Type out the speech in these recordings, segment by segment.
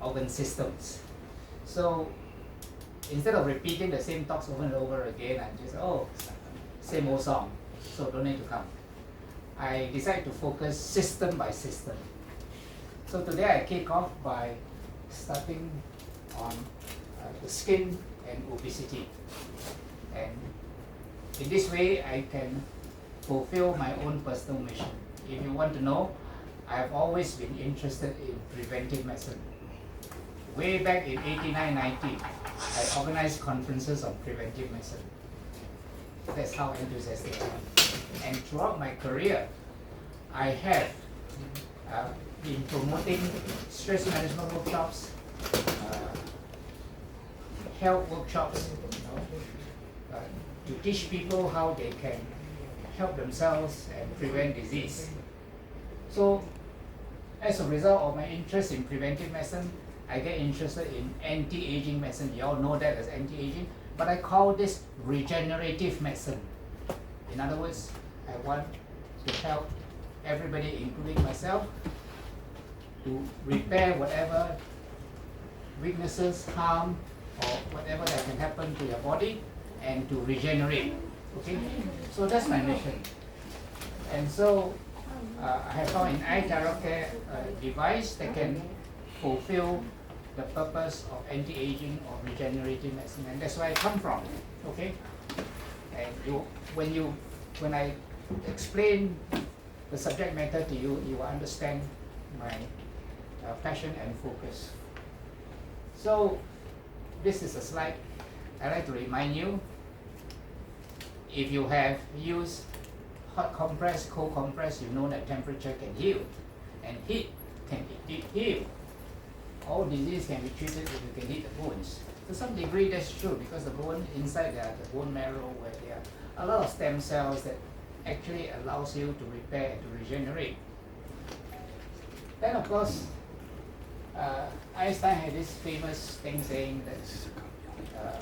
organ systems. So instead of repeating the same talks over and over again, I just, same old song, so don't need to come. I decided to focus system by system. So today I kick off by starting on the skin and obesity. And in this way, I can fulfill my own personal mission. If you want to know, I've always been interested in preventive medicine. Way back in 89, 90, I organized conferences on preventive medicine. That's how enthusiastic I am. And throughout my career, I have been promoting stress management workshops, health workshops, to teach people how they can help themselves and prevent disease. So, as a result of my interest in preventive medicine, I get interested in anti-aging medicine. You all know that as anti-aging, but I call this regenerative medicine. In other words, I want to help everybody, including myself, to repair whatever weaknesses, harm, or whatever that can happen to your body, and to regenerate. Okay, so that's my mission. And so I have found in iTeraCare a device that can fulfill the purpose of anti-aging or regenerative medicine, and that's where I come from. Okay, and when I explain the subject matter to you, you will understand my passion and focus. So this is a slide. I like to remind you, if you have used hot compress, cold compress, you know that temperature can heal, and heat can heal. All disease can be treated if you can hit the bones. To some degree, that's true, because the bone inside there, the bone marrow, where there are a lot of stem cells that actually allows you to repair and to regenerate. Then, of course, Einstein had this famous thing saying that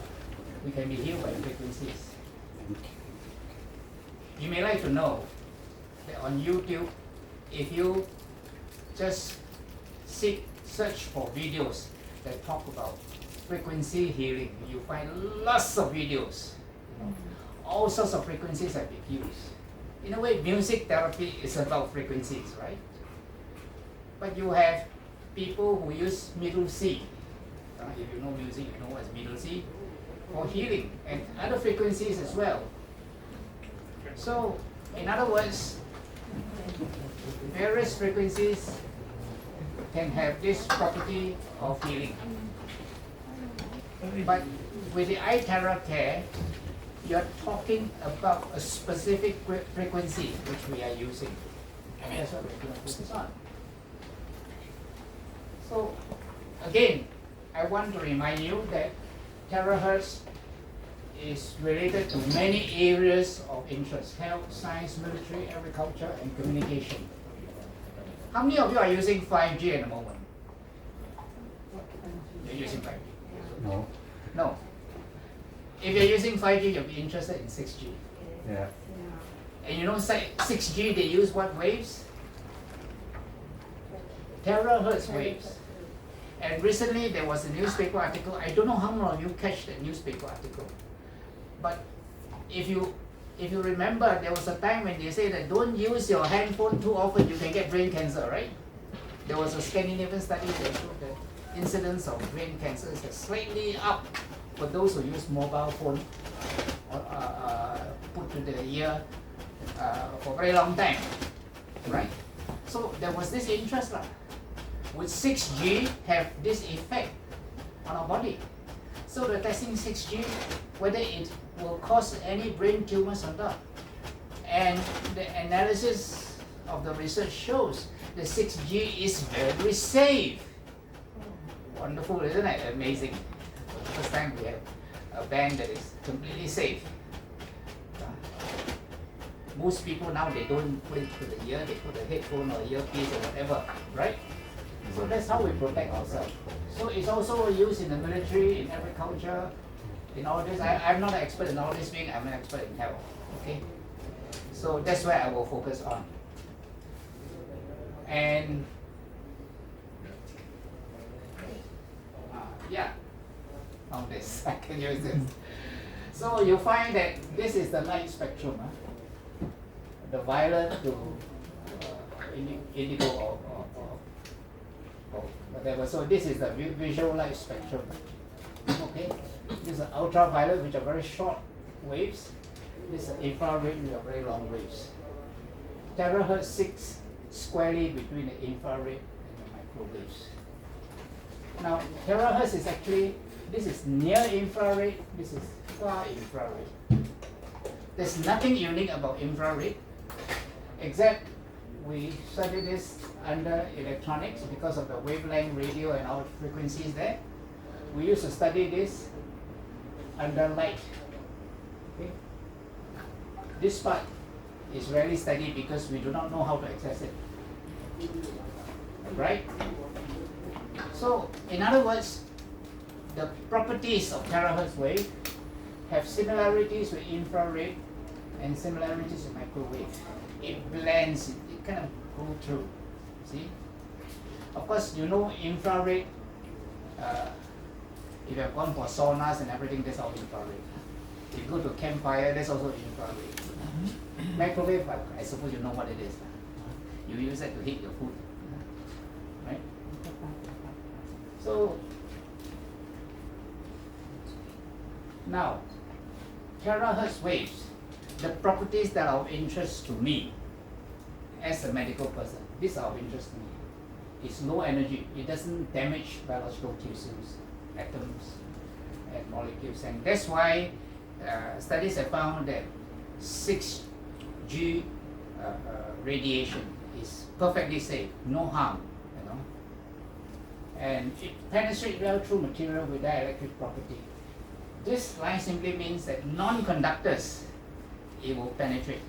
we can be healed by frequencies. You may like to know that on YouTube, if you just search for videos that talk about frequency healing, you find lots of videos. All sorts of frequencies have been used. In a way, music therapy is about frequencies, right? But you have people who use middle C. If you know music, you know what's middle C, for healing, and other frequencies as well. So, in other words, various frequencies can have this property of healing. But with the iTeraCare, you're talking about a specific frequency which we are using. And that's what we're going to focus on. So, again, I want to remind you that terahertz is related to many areas of interest: health, science, military, agriculture, and communication. How many of you are using 5G at the moment? You're using 5G? No. No. If you're using 5G, you'll be interested in 6G. Yeah. And you know 6G, they use what waves? Terahertz waves. And recently there was a newspaper article. I don't know how many of you catch that newspaper article. But if you remember, there was a time when they say that don't use your handphone too often, you can get brain cancer, right? There was a Scandinavian study that showed that incidence of brain cancer is slightly up for those who use mobile phone put to the ear for a very long time, right? So there was this interest. Would 6G have this effect on our body? So they're testing 6G, whether it will cause any brain tumors or not. And the analysis of the research shows that 6G is very safe. Wonderful, isn't it? Amazing. For the first time we have a band that is completely safe. Most people now, they don't put it to the ear, they put a headphone or earpiece or whatever, right? So that's how we protect ourselves. So it's also used in the military, in agriculture, in all this. I'm not an expert in all this thing, I'm an expert in health. Okay? So that's where I will focus on. And Yeah, found this. I can use this. So you find that this is the light spectrum, the violet to indigo or whatever. So this is the visual light spectrum. Okay, this is ultraviolet, which are very short waves. This is infrared, which are very long waves. THz sits squarely between the infrared and the microwaves. Now, THz is actually, this is near infrared, this is far infrared. There's nothing unique about infrared, except we study this under electronics because of the wavelength, radio, and all frequencies there. We used to study this under light. Okay? This part is rarely studied because we do not know how to access it. Right? So, in other words, the properties of THz wave have similarities with infrared and similarities with microwave. It blends, it kind of goes through. See? Of course, you know infrared, if you have gone for saunas and everything, that's all infrared. If you go to campfire, that's also infrared. Microwave, I suppose you know what it is. You use it to heat your food. Right? So, now, THz waves, the properties that are of interest to me as a medical person, these are of interest to me. It's low energy, it doesn't damage biological tissues, atoms, and molecules, and that's why studies have found that 6G radiation is perfectly safe, no harm, you know, and it penetrates well through material with dielectric property. This line simply means that non-conductors, it will penetrate.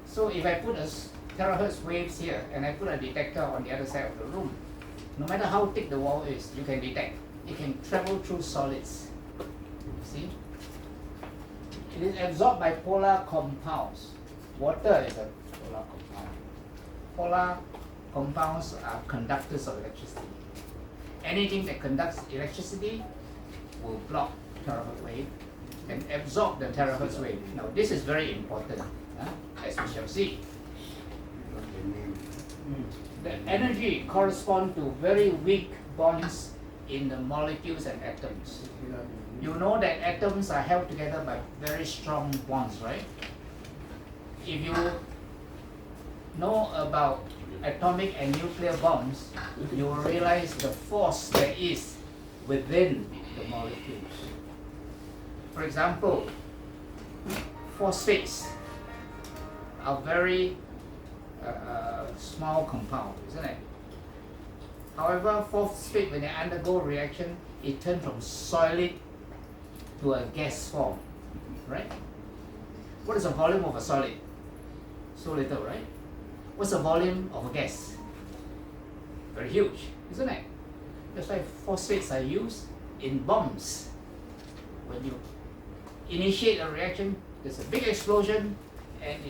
So if I put a THz waves here and I put a detector on the other side of the room, no matter how thick the wall is, you can detect. It can travel through solids. See? It is absorbed by polar compounds. Water is a polar compound. Polar compounds are conductors of electricity. Anything that conducts electricity will block THz wave and absorb the THz wave. Now this is very important, as we shall see. The energy corresponds to very weak bonds in the molecules and atoms. You know that atoms are held together by very strong bonds, right? If you know about atomic and nuclear bonds, you will realize the force there is within the molecules. For example, phosphates are very small compound, isn't it? However, phosphate, when they undergo reaction, it turns from solid to a gas form, right? What is the volume of a solid? So little, right? What's the volume of a gas? Very huge, isn't it? That's why phosphates are used in bombs. When you initiate a reaction, there's a big explosion, and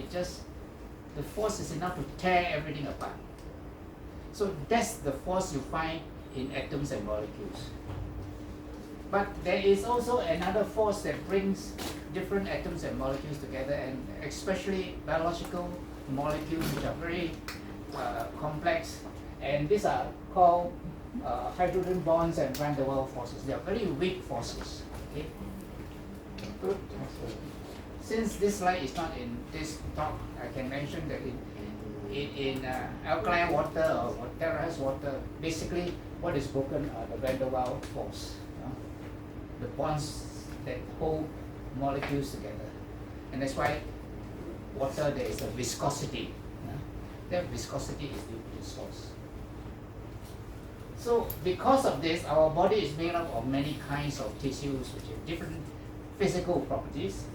the force is enough to tear everything apart. So that's the force you find in atoms and molecules. But there is also another force that brings different atoms and molecules together, and especially biological molecules, which are very complex, and these are called hydrogen bonds and van der Waals forces. They are very weak forces. Okay? Good. Since this slide is not in this talk, I can mention that in alkaline water or THz water, basically what is broken are the van der Waals force, the bonds that hold molecules together, and that's why water there is a viscosity. That viscosity is due to this force. So because of this, our body is made up of many kinds of tissues which have different physical properties.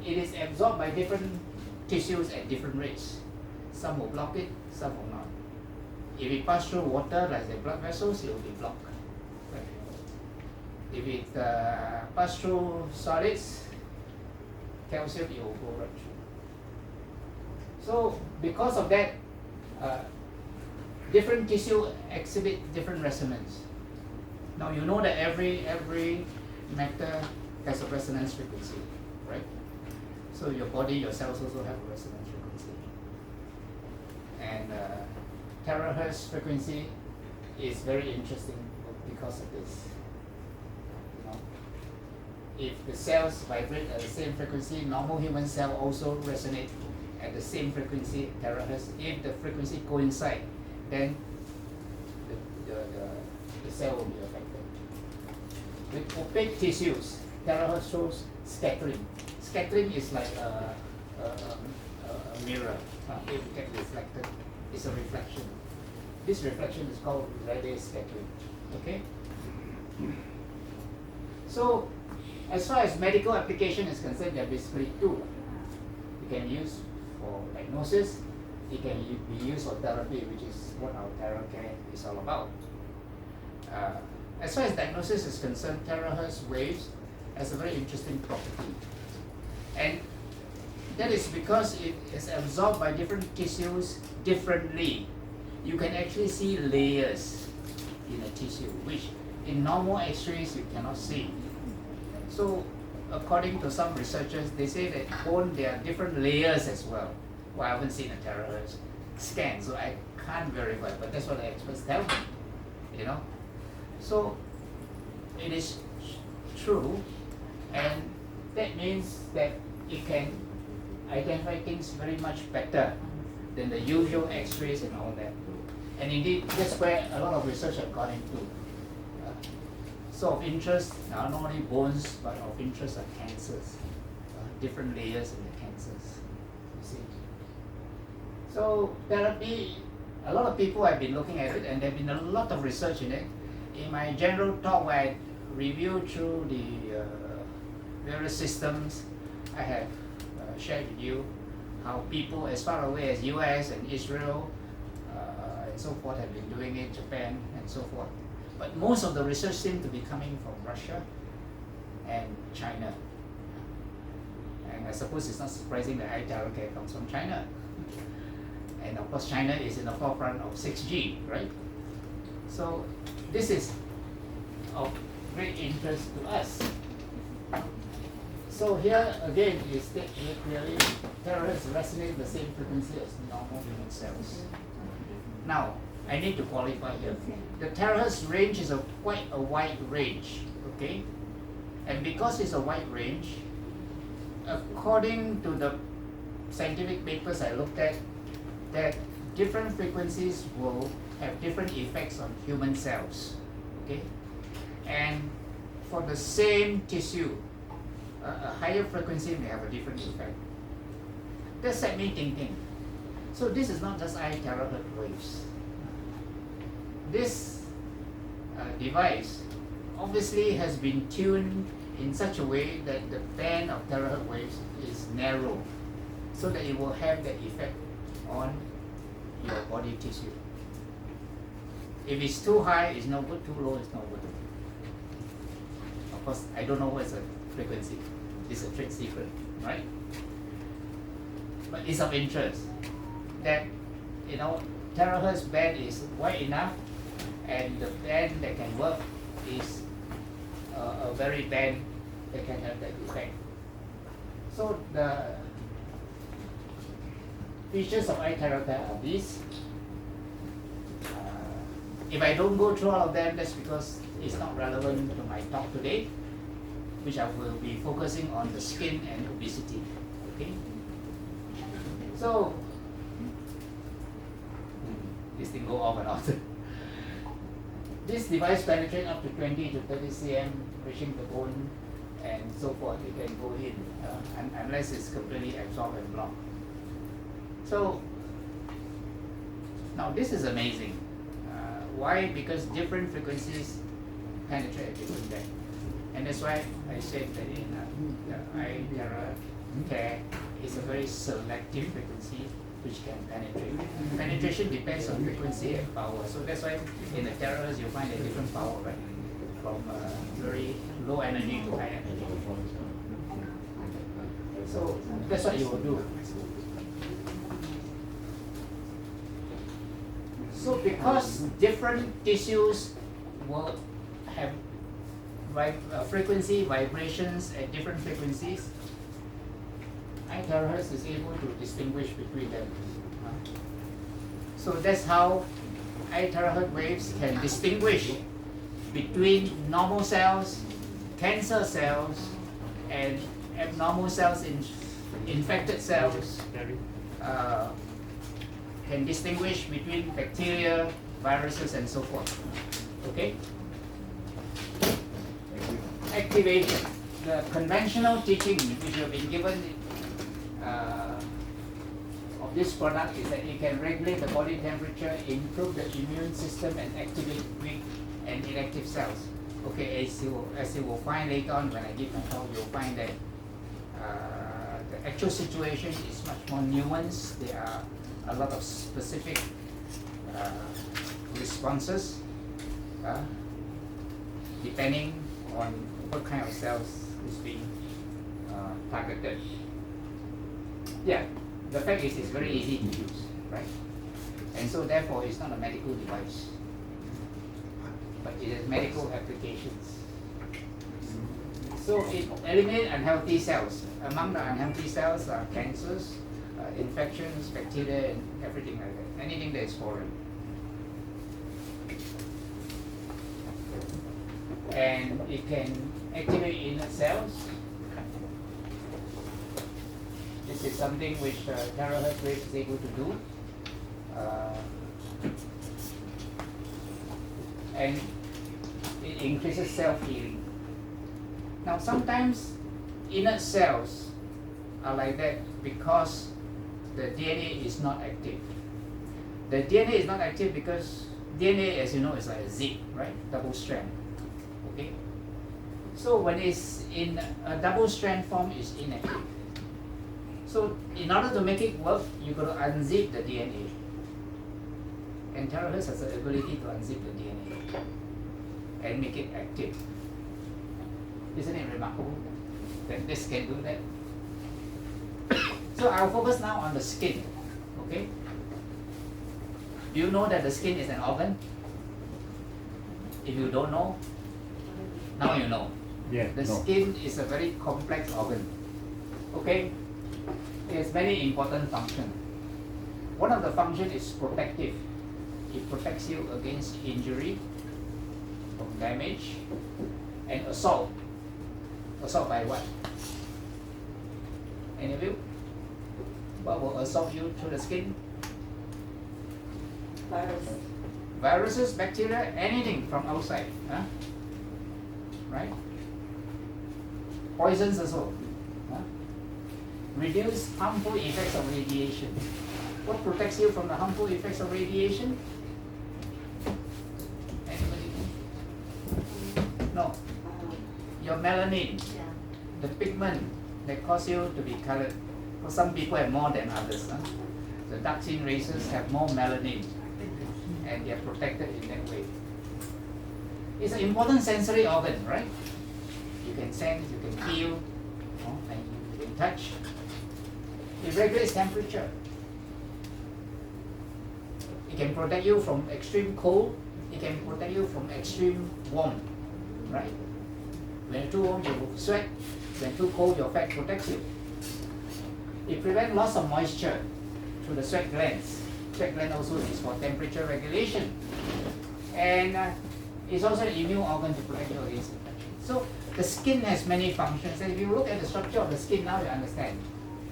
It is absorbed by different tissues at different rates. Some will block it, some will not. If it passes through water, like the blood vessels, it will be blocked. Right? If it passes through solids, calcium, it will go right through. So because of that, different tissue exhibit different resonance. Now you know that every matter has a resonance frequency, right? So your body, your cells also have a resonance frequency. And THz frequency is very interesting because of this. You know, if the cells vibrate at the same frequency, normal human cell also resonate at the same frequency, THz. If the frequency coincide, then the cell will be affected. With opaque tissues, THz shows scattering. Scattering is like a mirror. It gets reflected. It's a reflection. This reflection is called Rayleigh scattering. Okay? So, as far as medical application is concerned, there are basically two. You can use for diagnosis, it can be used for therapy, which is what our AUTHENTICATION is all about. As far as diagnosis is concerned, THz waves has a very interesting property. And that is because it is absorbed by different tissues differently. You can actually see layers in a tissue, which in normal x-rays you cannot see. So according to some researchers, they say that bone, there are different layers as well. Well, I haven't seen a THz scan, so I can't verify, but that's what the experts tell me, you know. So it is true, and that means that it can identify things very much better than the usual x-rays and all that. And indeed, that's where a lot of research have gone into. So of interest are not only bones, but of interest are cancers, different layers in the cancers, you see. So therapy, a lot of people have been looking at it, and there have been a lot of research in it. In my general talk where I review through the various systems, I have shared with you how people as far away as US and Israel and so forth have been doing it, Japan and so forth. But most of the research seems to be coming from Russia and China. And I suppose it's not surprising that iTeraCare comes from China. And of course China is in the forefront of 6G, right? So this is of great interest to us. So here again is that clearly THz resonate the same frequency as normal human cells. Now, I need to qualify here. The THz range is quite a wide range, okay? And because it's a wide range, according to the scientific papers I looked at, that different frequencies will have different effects on human cells, okay? And for the same tissue, a higher frequency may have a different effect. That set me thinking. So this is not just iTeraCare waves. This device obviously has been tuned in such a way that the band of THz waves is narrow, so that it will have that effect on your body tissue. If it's too high, it's no good. Too low, it's no good. Of course, I don't know what's the frequency. It's a trade secret, right? But it's of interest that, you know, THz band is wide enough, and the band that can work is a very band that can have that effect. So the features of iTeraCare are these. If I don't go through all of them, that's because it's not relevant to my talk today, which I will be focusing on the skin and obesity. Okay. So this thing go off and off. This device penetrates up to 20 to 30 cm, reaching the bone and so forth. It can go in unless it's completely absorbed and blocked. So now this is amazing. Why? Because different frequencies penetrate at different depth. And that's why I said that in iTeraCare is a very selective frequency which can penetrate. Penetration depends on frequency and power. So that's why in the THz you find a different power, right? From very low energy to high energy. So that's what you will do. So because different tissues will have frequency vibrations at different frequencies, iTeraCare is able to distinguish between them. So that's how iTeraCare waves can distinguish between normal cells, cancer cells, and abnormal cells, in infected cells, can distinguish between bacteria, viruses, and so forth. Okay? Activation. The conventional teaching which you have been given of this product is that it can regulate the body temperature, improve the immune system, and activate weak and inactive cells. Okay, as you will find later on when I give my talk, you'll find that the actual situation is much more nuanced. There are a lot of specific responses depending on what kind of cells is being targeted. Yeah, the fact is it's very easy to use, right? And so therefore it's not a medical device, but it has medical applications. So it eliminates unhealthy cells. Among the unhealthy cells are cancers, infections, bacteria, and everything like that. Anything that is foreign. And it can activate inner cells. This is something which THz wave is able to do. And it increases self-healing. Now sometimes inner cells are like that because the DNA is not active. The DNA is not active because DNA, as you know, is like a zip, right? Double strand. Okay? So when it's in a double strand form, it's inactive. So in order to make it work, you've got to unzip the DNA. And THz has the ability to unzip the DNA and make it active. Isn't it remarkable that this can do that? So I'll focus now on the skin. Okay? Do you know that the skin is an organ? If you don't know, now you know. Yeah, The skin is a very complex organ. Okay? It has many important functions. One of the functions is protective. It protects you against injury, from damage, and assault. Assault by what? Any of you? What will assault you through the skin? Viruses, bacteria, anything from outside. Huh? Right? Poisons also. Huh? Reduce harmful effects of radiation. What protects you from the harmful effects of radiation? Anybody? No. Your melanin, the pigment that cause you to be colored. For some people have more than others. Huh? The dark skin races have more melanin, and they are protected in that way. It's an important sensory organ, right? You can sense, you can feel, and you can touch. It regulates temperature. It can protect you from extreme cold. It can protect you from extreme warmth, right? When too warm, you sweat. When too cold, your fat protects you. It prevents loss of moisture through the sweat glands. Sweat gland also is for temperature regulation. And it's also an immune organ to protect you against infection. So the skin has many functions. And if you look at the structure of the skin now, you understand.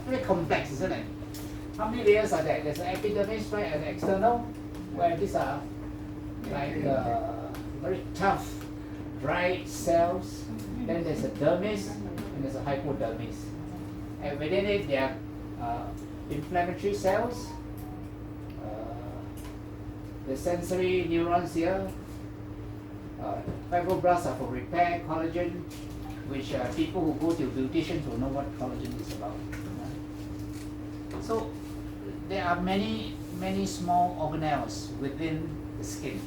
Very complex, isn't it? How many layers are there? There's an epidermis, right, at the external, where these are like very tough, bright cells. Then there's a dermis, and there's a hypodermis. And within it, there are inflammatory cells, the sensory neurons here, fibroblasts are for repair, collagen, which people who go to beauticians will know what collagen is about. So there are many small organelles within the skin,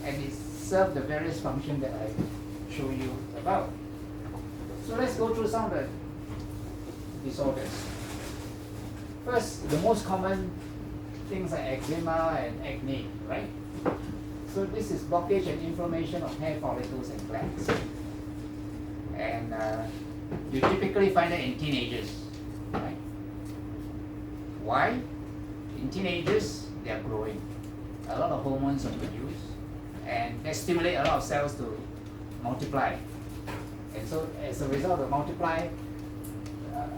and it serves the various functions that I show you about. So let's go through some of the disorders. First, the most common things are eczema and acne, right? So this is blockage and inflammation of hair follicles and glands. And you typically find it in teenagers, right? Why? In teenagers, they are growing. A lot of hormones are produced, and they stimulate a lot of cells to multiply. And so as a result of multiply,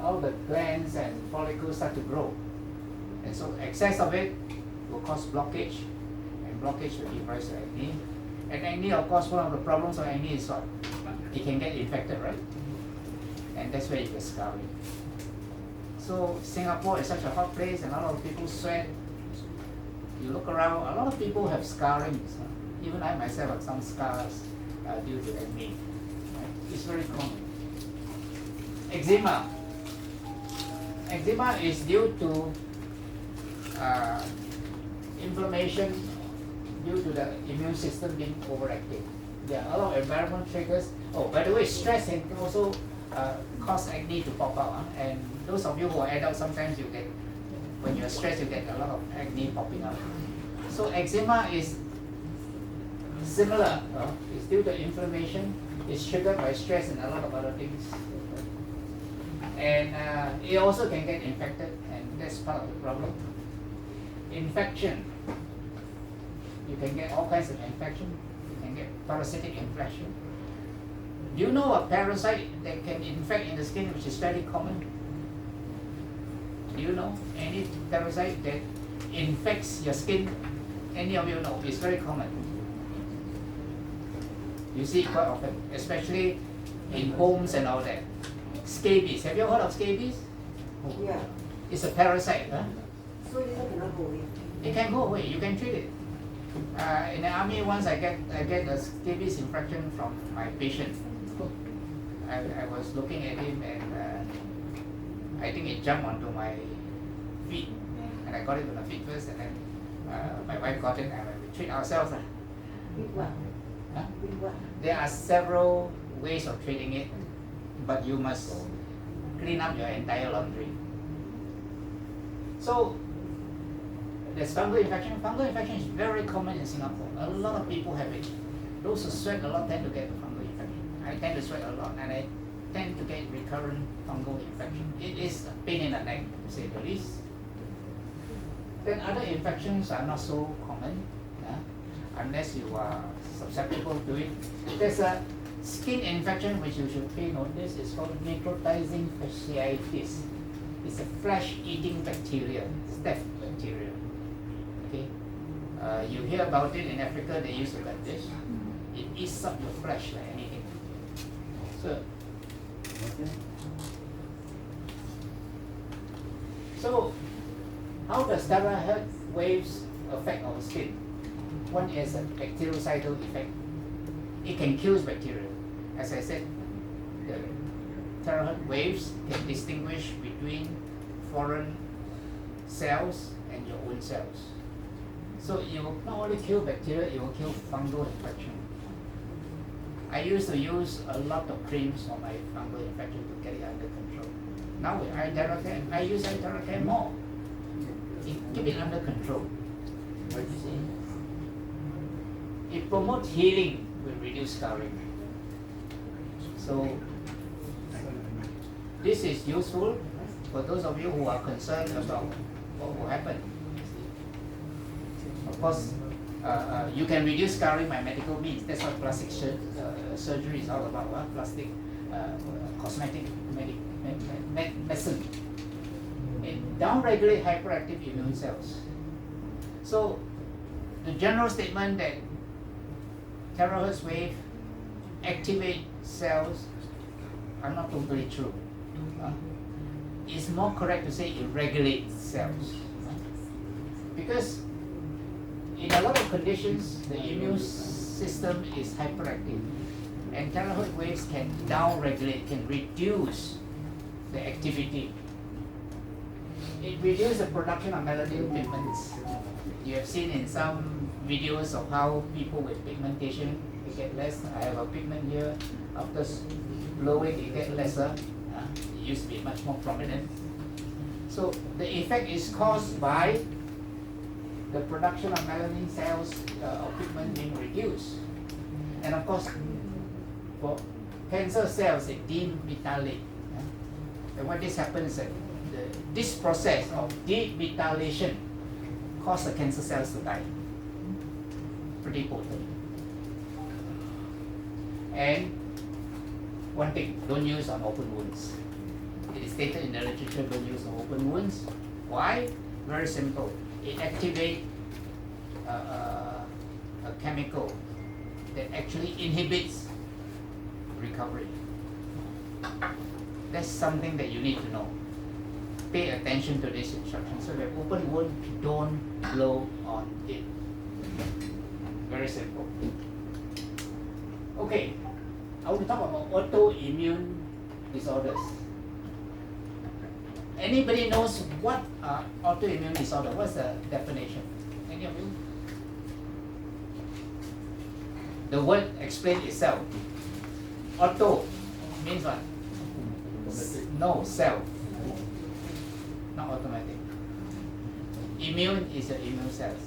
all the glands and follicles start to grow. And so excess of it will cause blockage, and blockage will give rise to acne. And acne, of course, one of the problems of acne is what? It can get infected, right? And that's where you get scarring. So Singapore is such a hot place, and a lot of people sweat. You look around, a lot of people have scarring. Even I myself have some scars due to acne. Right? It's very common. Eczema. Eczema is due to inflammation due to the immune system being overactive. There are a lot of environmental triggers. Oh, by the way, stress can also cause acne to pop out. And those of you who are adults, sometimes you get, when you're stressed, you get a lot of acne popping out. So eczema is similar. It's due to inflammation. It's triggered by stress and a lot of other things. And it also can get infected, and that's part of the problem. Infection. You can get all kinds of infection. You can get parasitic infection. Do you know a parasite that can infect in the skin, which is fairly common? Do you know any parasite that infects your skin? Any of you know? It's very common. You see it quite often, especially in homes and all that. Scabies. Have you heard of scabies? Yeah. It's a parasite. Huh? So this one cannot go away. It can go away. You can treat it. In the army, once I get a scabies infection from my patient. I was looking at him, and I think it jumped onto my feet, and I got it on the feet first, and then my wife got it, and we treat ourselves. With what? Huh? With what? There are several ways of treating it, but you must clean up your entire laundry. So there's fungal infection. Fungal infection is very common in Singapore. A lot of people have it. Those who sweat a lot tend to get the fungal infection. I tend to sweat a lot, and I tend to get recurrent fungal infection. It is a pain in the neck, to say the least. Then other infections are not so common, unless you are susceptible to it. There's a skin infection which you should pay notice. It's called necrotizing fasciitis. It's a flesh-eating bacteria, staph bacteria. Okay, you hear about it in Africa. They used to like this. It eats up your flesh like anything. So how does terahertz waves affect our skin? One is a bactericidal effect. It can kill bacteria. As I said, the terahertz waves can distinguish between foreign cells and your own cells. So it will not only kill bacteria, it will kill fungal infection. I used to use a lot of creams for my fungal infection to get it under control. Now with iTeraCare, I use iTeraCare more. Keep it under control. What you see? It promotes healing with reduced scarring. So this is useful for those of you who are concerned about what will happen. Of course, you can reduce scarring by medical means. That's what plastic surgery is all about. Plastic cosmetic medicine. It downregulates hyperactive immune cells. So the general statement that terahertz wave activate cells are not totally true. It's more correct to say it regulates cells. Because in a lot of conditions, the immune system is hyperactive, and terahertz waves can downregulate, can reduce the activity. It reduces the production of melanin pigments. You have seen in some videos of how people with pigmentation, they get less. I have a pigment here. After blowing, it gets lesser. It used to be much more prominent. So the effect is caused by the production of melanin cells of pigment being reduced. And of course, for cancer cells, it demethylate. And when this happens, this process of demethylation causes the cancer cells to die. Pretty potent. And one thing, don't use on open wounds. It is stated in the literature, don't use on open wounds. Why? Very simple. It activates a chemical that actually inhibits recovery. That's something that you need to know. Pay attention to this instruction. So that open wound, don't blow on it. Very simple. Okay, I want to talk about autoimmune disorders. Anybody knows what autoimmune disorder? What's the definition? Any of you? The word explains itself. Auto means what? No, self. Not automatic. Immune is the immune cells.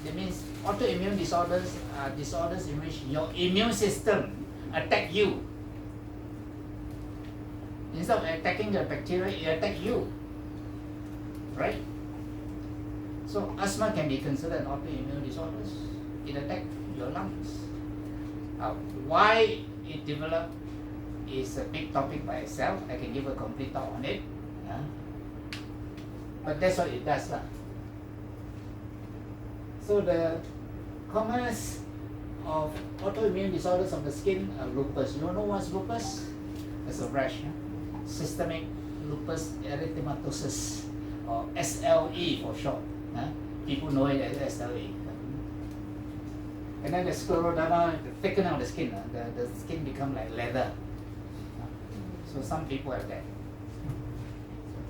That means autoimmune disorders are disorders in which your immune system attack you. Instead of attacking the bacteria, it attack you. Right? So asthma can be considered an autoimmune disorder. It attacks your lungs. Why it developed is a big topic by itself. I can give a complete talk on it. But that's what it does. So the commonest of autoimmune disorders of the skin are lupus. You know what's lupus? It's a rash. Systemic lupus erythematosus, or SLE for short. People know it as SLE. And then the scleroderma, the thickening of the skin, the skin become like leather. So some people have that.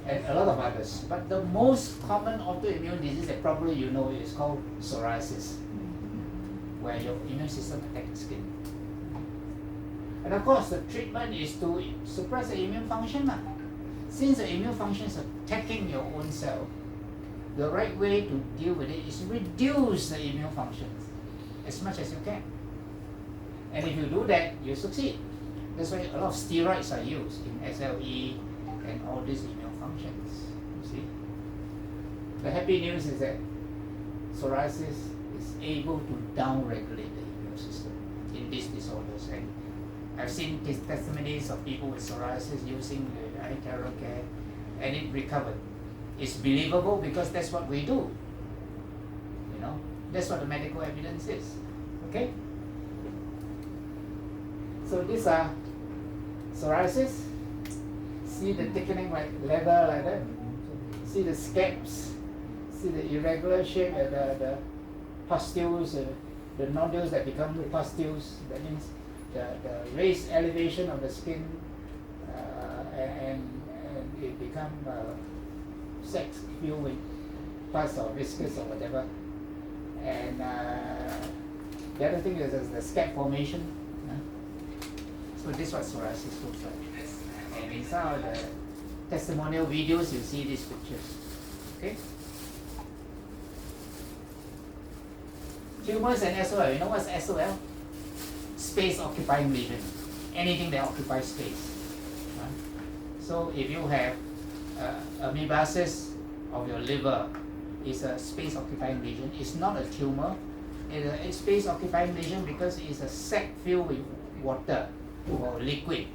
And a lot of others. But the most common autoimmune disease that probably you know is called psoriasis, where your immune system attacks the skin. And of course, the treatment is to suppress the immune function. Since the immune function is attacking your own cell, the right way to deal with it is reduce the immune functions as much as you can. And if you do that, you succeed. That's why a lot of steroids are used in SLE and all these immune functions. You see? The happy news is that psoriasis is able to downregulate the immune system in these disorders. And I've seen testimonies of people with psoriasis using the iTeraCare, and it recovered. It's believable because that's what we do. You know, that's what the medical evidence is. Okay? So these are psoriasis. See the thickening like leather like that. See the scabs. See the irregular shape, the pustules, the nodules that become pustules. That means the raised elevation of the skin, and it become sex filled with pus or viscous or whatever. And the other thing is the scab formation. So this is what psoriasis looks like. And in some of the testimonial videos, you see these pictures. Okay? Tumors and SOL. You know what's SOL? Space occupying lesion. Anything that occupies space. So if you have amoebasis of your liver, it's a space occupying lesion. It's not a tumor. It's a space occupying lesion because it's a sac filled with water or liquid.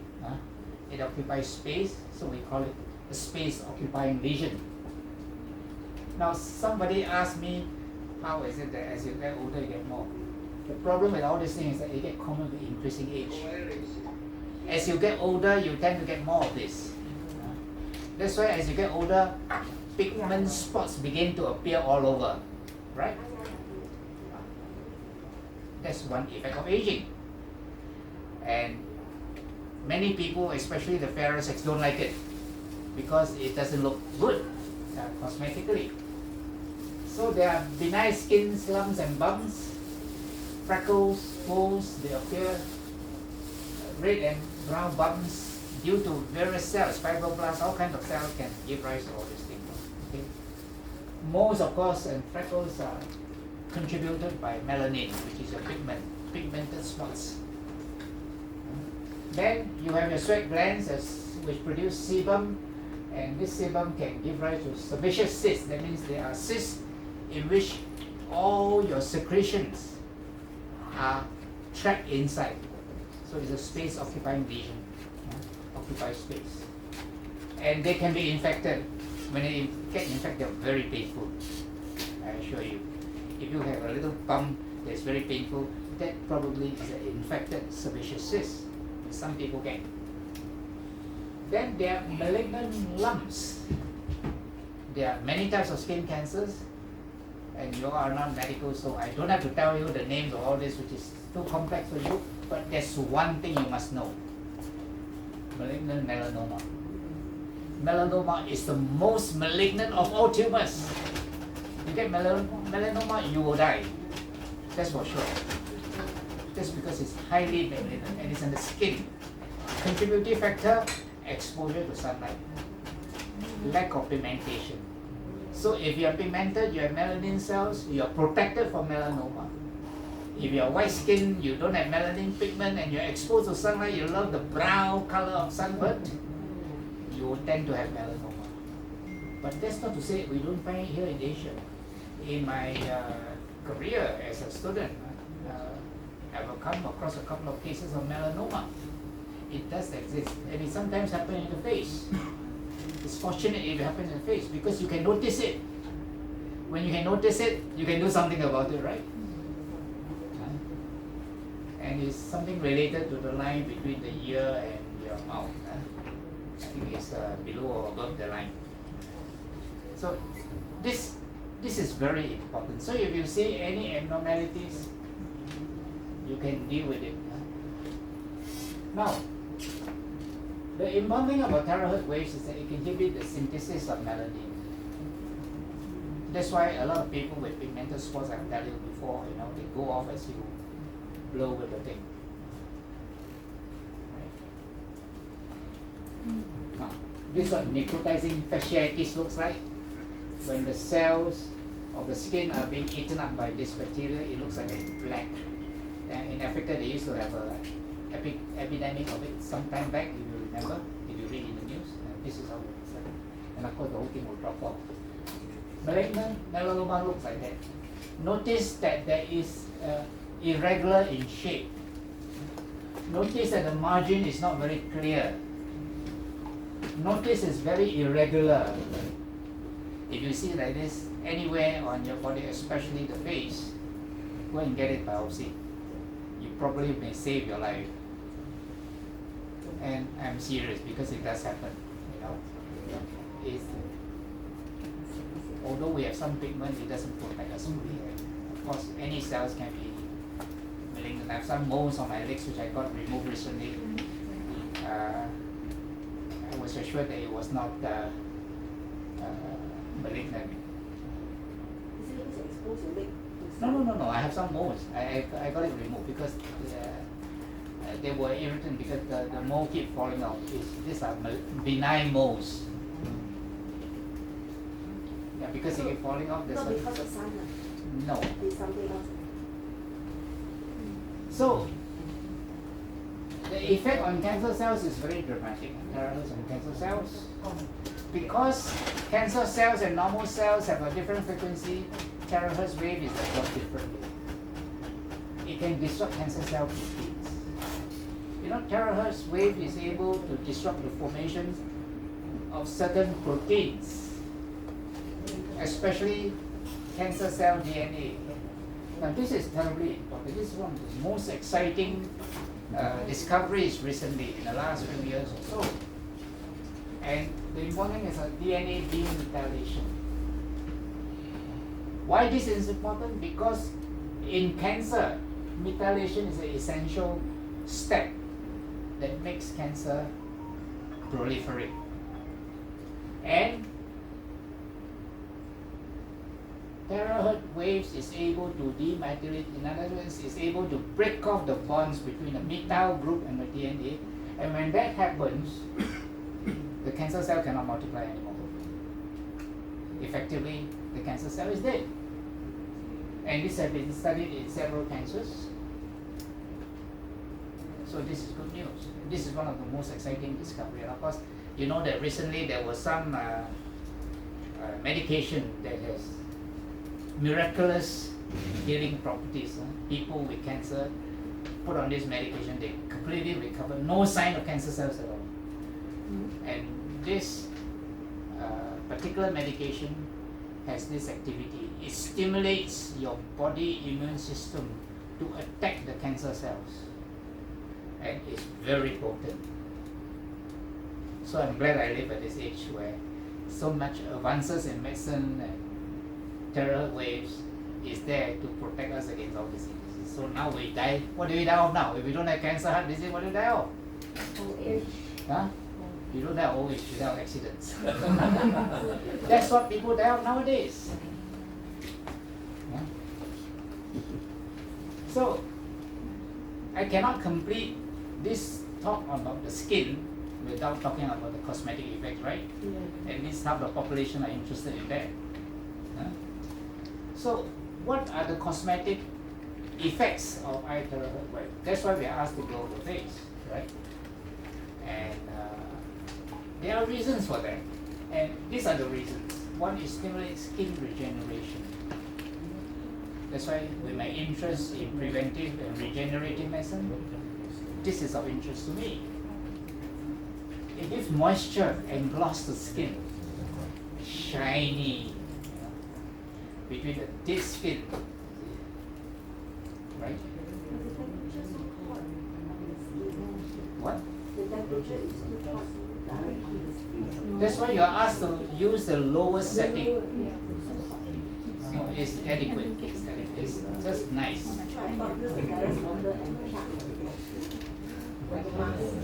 It occupies space, so we call it a space occupying lesion. Now somebody asked me, how is it that as you get older you get more? The problem with all these things is that it gets common with increasing age. As you get older, you tend to get more of this. That's why as you get older, pigment spots begin to appear all over, right? That's one effect of aging. And many people, especially the fairer sex, don't like it because it doesn't look good cosmetically. So there are benign skin lumps and bumps, freckles, moles, they appear, red and brown bumps due to various cells, fibroblasts, all kinds of cells can give rise to all these things. Okay? Moles, of course, and freckles are contributed by melanin, which is a pigmented spots. Then you have your sweat glands which produce sebum, and this sebum can give rise to sebaceous cysts. That means there are cysts in which all your secretions are trapped inside. So it's a space occupying lesion, occupied space. And they can be infected. When they get infected, they're very painful. I assure you. If you have a little bump that's very painful, that probably is an infected sebaceous cyst. Some people get. Then there are malignant lumps. There are many types of skin cancers, and you are not medical, so I don't have to tell you the names of all this, which is too complex for you, but there's one thing you must know. Malignant melanoma. Melanoma is the most malignant of all tumors. You get melanoma, you will die. That's for sure. That's because it's highly malignant and it's in the skin. Contributing factor, exposure to sunlight. Lack of pigmentation. So if you are pigmented, you have melanin cells, you are protected from melanoma. If you are white skin, you don't have melanin pigment, and you're exposed to sunlight, you love the brown color of sunburn, you will tend to have melanoma. But that's not to say we don't find it here in Asia. In my career as a student, I've come across a couple of cases of melanoma. It does exist, and it sometimes happens in the face. It's fortunate if it happens in the face because you can notice it. When you can notice it, you can do something about it, right? And it's something related to the line between the ear and your mouth. I think it's below or above the line. So this is very important. So if you see any abnormalities, you can deal with it. Now, the important thing about THz waves is that it can inhibit the synthesis of melanin. That's why a lot of people with pigmented spots, I've told you before, they go off as you blow with the thing. Right? Now, this is what necrotizing fasciitis looks like. When the cells of the skin are being eaten up by this bacteria, it looks like a black. And in Africa, they used to have an epidemic of it some time back, if you remember, if you read in the news. And this is how it looks like. And of course, the whole thing will drop off. Malignant melanoma looks like that. Notice that there is irregular in shape. Notice that the margin is not very clear. Notice it's very irregular. If you see like this anywhere on your body, especially the face, go and get it biopsy. You probably may save your life. And I'm serious because it does happen. It's, although we have some pigment, it doesn't protect us fully. Of course, any cells can be malignant. I have some moles on my legs which I got removed recently. I was assured that it was not malignant. Is it because exposed your leg? No. I have some moles. I got it removed because they were irritant because the mole keep falling off. These are benign moles. Yeah, because they keep falling off. Not because of sun. No. It's something else. So the effect on cancer cells is very dramatic. THz on cancer cells. Because cancer cells and normal cells have a different frequency, THz wave is absorbed differently. It can disrupt cancer cell proteins. THz wave is able to disrupt the formation of certain proteins, especially cancer cell DNA. Now this is terribly important. This is one of the most exciting discoveries recently in the last few years or so. And the important thing is a DNA demethylation. Why this is important? Because in cancer, methylation is an essential step that makes cancer proliferate. And THz waves is able to demethylate, in other words, is able to break off the bonds between the methyl group and the DNA. And when that happens, the cancer cell cannot multiply anymore. Effectively, the cancer cell is dead. And this has been studied in several cancers. So this is good news. This is one of the most exciting discoveries. And of course, you know that recently there was some medication that has miraculous healing properties. People with cancer put on this medication, they completely recover, no sign of cancer cells at all. And this particular medication has this activity. It stimulates your body immune system to attack the cancer cells, and it's very potent. So I'm glad I live at this age where so much advances in medicine and terahertz waves is there to protect us against all these diseases. So now we die. What do we die of now? If we don't have cancer, heart disease, what do we die of? Old age. Huh? You don't die of old age, you die of accidents. That's what people die of nowadays. Yeah? So I cannot complete this talk about the skin without talking about the cosmetic effects, right? Yeah. At least half the population are interested in that. Huh? So what are the cosmetic effects of iTeraCare? Well, that's why we are asked to blow the face, right? And there are reasons for that. And these are the reasons. One is stimulate skin regeneration. That's why with my interest in preventive and regenerative medicine, this is of interest to me. It gives moisture and gloss to skin, shiny, between the dead skin, right? What? The temperature is too hot directly. That's why you are asked to use the lowest setting. No, it's adequate. It's adequate. It's just nice. I thought use the direct water and plug. Like a mask.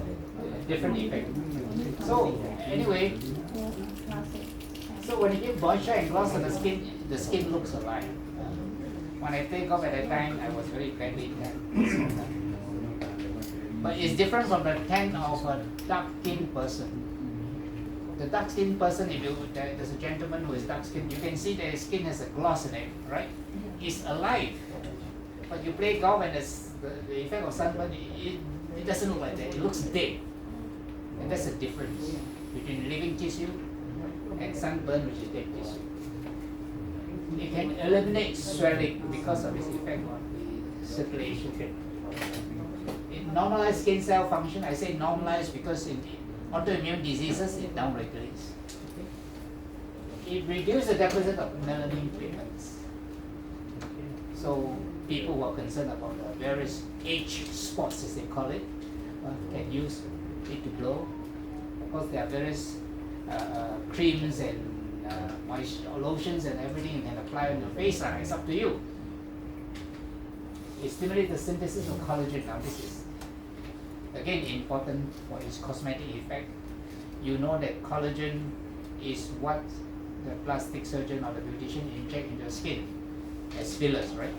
Different effect. So anyway, so when you give moisture and gloss on the skin looks alive. When I played golf at that time, I was very badly tan. But it's different from the tan of a dark-skinned person. The dark-skinned person, if there's a gentleman who is dark-skinned, you can see that his skin has a gloss in it, right? It's alive. But you play golf and the effect of sunburn, it doesn't look like that. It looks dead. And that's the difference between living tissue and sunburn, which is dead tissue. It can eliminate swelling because of its effect on the circulation. It normalizes skin cell function. I say normalized because in autoimmune diseases, it downregulates. It reduces the deficit of melanin pigments. So people who are concerned about the various age spots, as they call it, can use it to glow. Of course, there are various creams and moisture lotions and everything you can apply on your face. It's up to you. It stimulates the synthesis of collagen. Now this is again important for its cosmetic effect. You know that collagen is what the plastic surgeon or the beautician inject into your skin as fillers, right?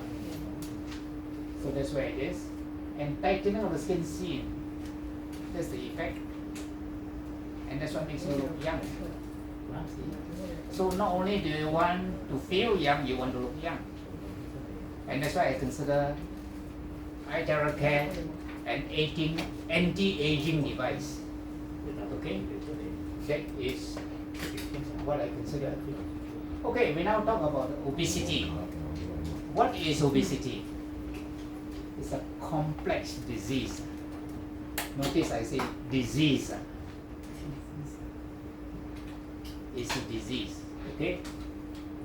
So that's where it is. And tightening of the skin seam, that's the effect. And that's what makes you look young. So not only do you want to feel young, you want to look young. And that's why I consider iTeraCare an anti-aging device. Okay? That is what I consider. Okay, we now talk about obesity. What is obesity? It's a complex disease. Notice I say disease. It's a disease. Okay?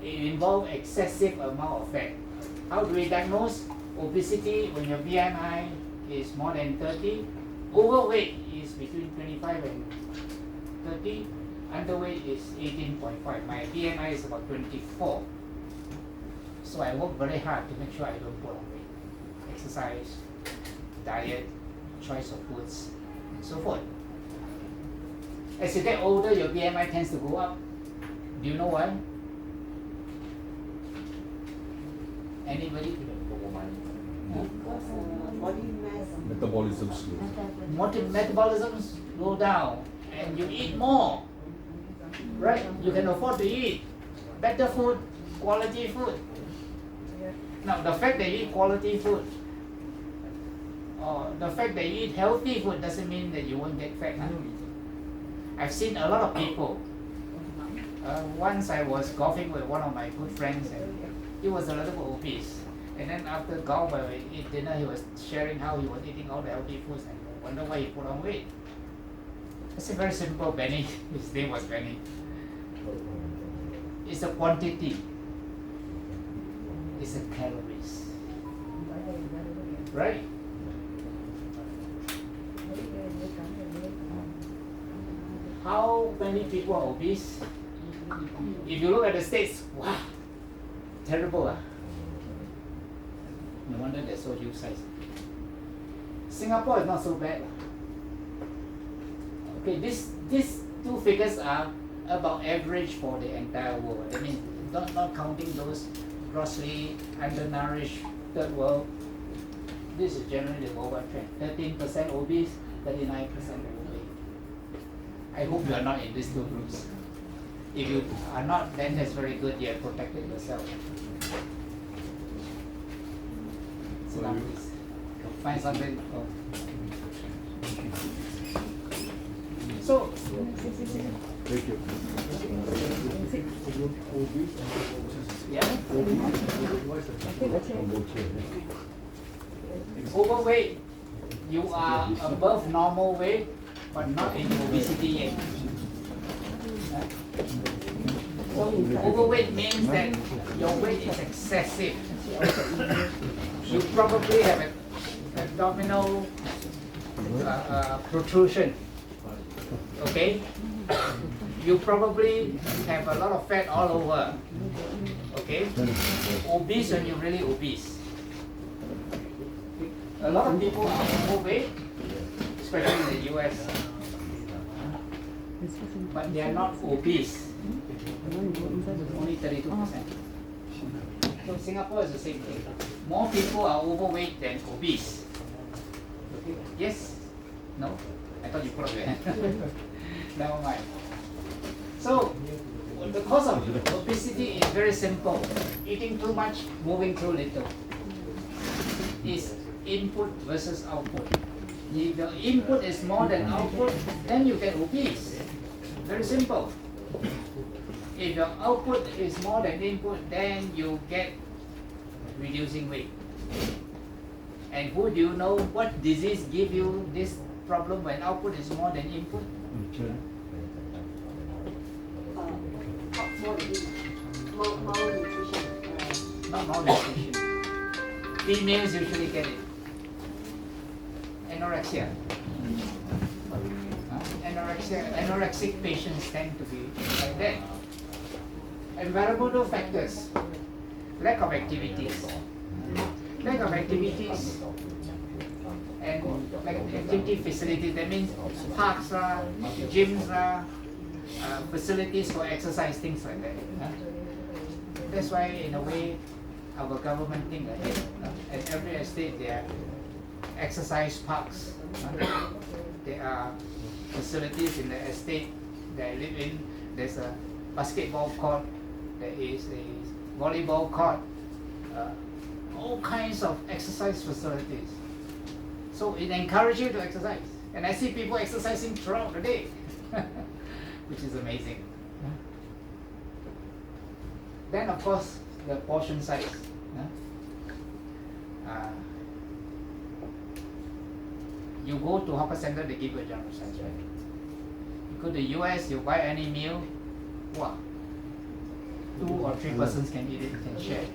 It involves excessive amount of fat. How do we diagnose obesity when your BMI is more than 30? Overweight is between 25 and 30. Underweight is 18.5. My BMI is about 24. So I work very hard to make sure I don't put on weight. Exercise, diet, choice of foods, and so forth. As you get older, your BMI tends to go up. Do you know why? Anybody? Body mass. Metabolism slow. Metabolisms go down and you eat more, right? You can afford to eat better food, quality food. Now, the fact that you eat quality food or the fact that you eat healthy food doesn't mean that you won't get fat. Huh? I've seen a lot of people. Once I was golfing with one of my good friends, and he was a little bit obese. And then after golf, when we eat dinner, he was sharing how he was eating all the healthy foods, and I wonder why he put on weight. It's a very simple, Benny. His name was Benny. It's a quantity. It's a calories. Right? How many people are obese? If you look at the States, wow, terrible. No wonder they're so huge size. Singapore is not so bad. Okay, these two figures are about average for the entire world. I mean, not counting those grossly undernourished third world. This is generally the worldwide trend. 13% obese, 39% overweight. I hope you are not in these two groups. If you are not, then that's very good. You have protected yourself. So now please find something. Oh. So, Thank you. yeah. Overweight, you are above normal weight, but not in obesity yet. So overweight means that your weight is excessive. You probably have an abdominal protrusion. Okay? You probably have a lot of fat all over. Okay? Obese when you're really obese. A lot of people are overweight, especially in the US. But they are not obese. Only 32%. So Singapore is the same thing. More people are overweight than obese. Yes? No? I thought you put up your hand. Never mind. So, the cause of obesity is very simple. Eating too much, moving too little. It's input versus output. If the input is more than output, then you get obese. Very simple. If your output is more than input, then you get reducing weight. And who do you know what disease give you this problem when output is more than input? Not malnutrition. Females usually get it. Anorexia. Anorexic patients tend to be like that. Environmental factors. Lack of activities. Lack of activities and like activity facilities. That means parks, gyms, facilities for exercise, things like that. That's why, in a way, our government think ahead. At every estate, there are exercise parks. There are facilities in the estate that I live in. There's a basketball court. There is a volleyball court. All kinds of exercise facilities. So it encourages you to exercise. And I see people exercising throughout the day, which is amazing. Then, of course, the portion size. You go to hawker center, they give you a general size, right? You go to the US, you buy any meal, wow, 2 or 3 persons can eat it, can share.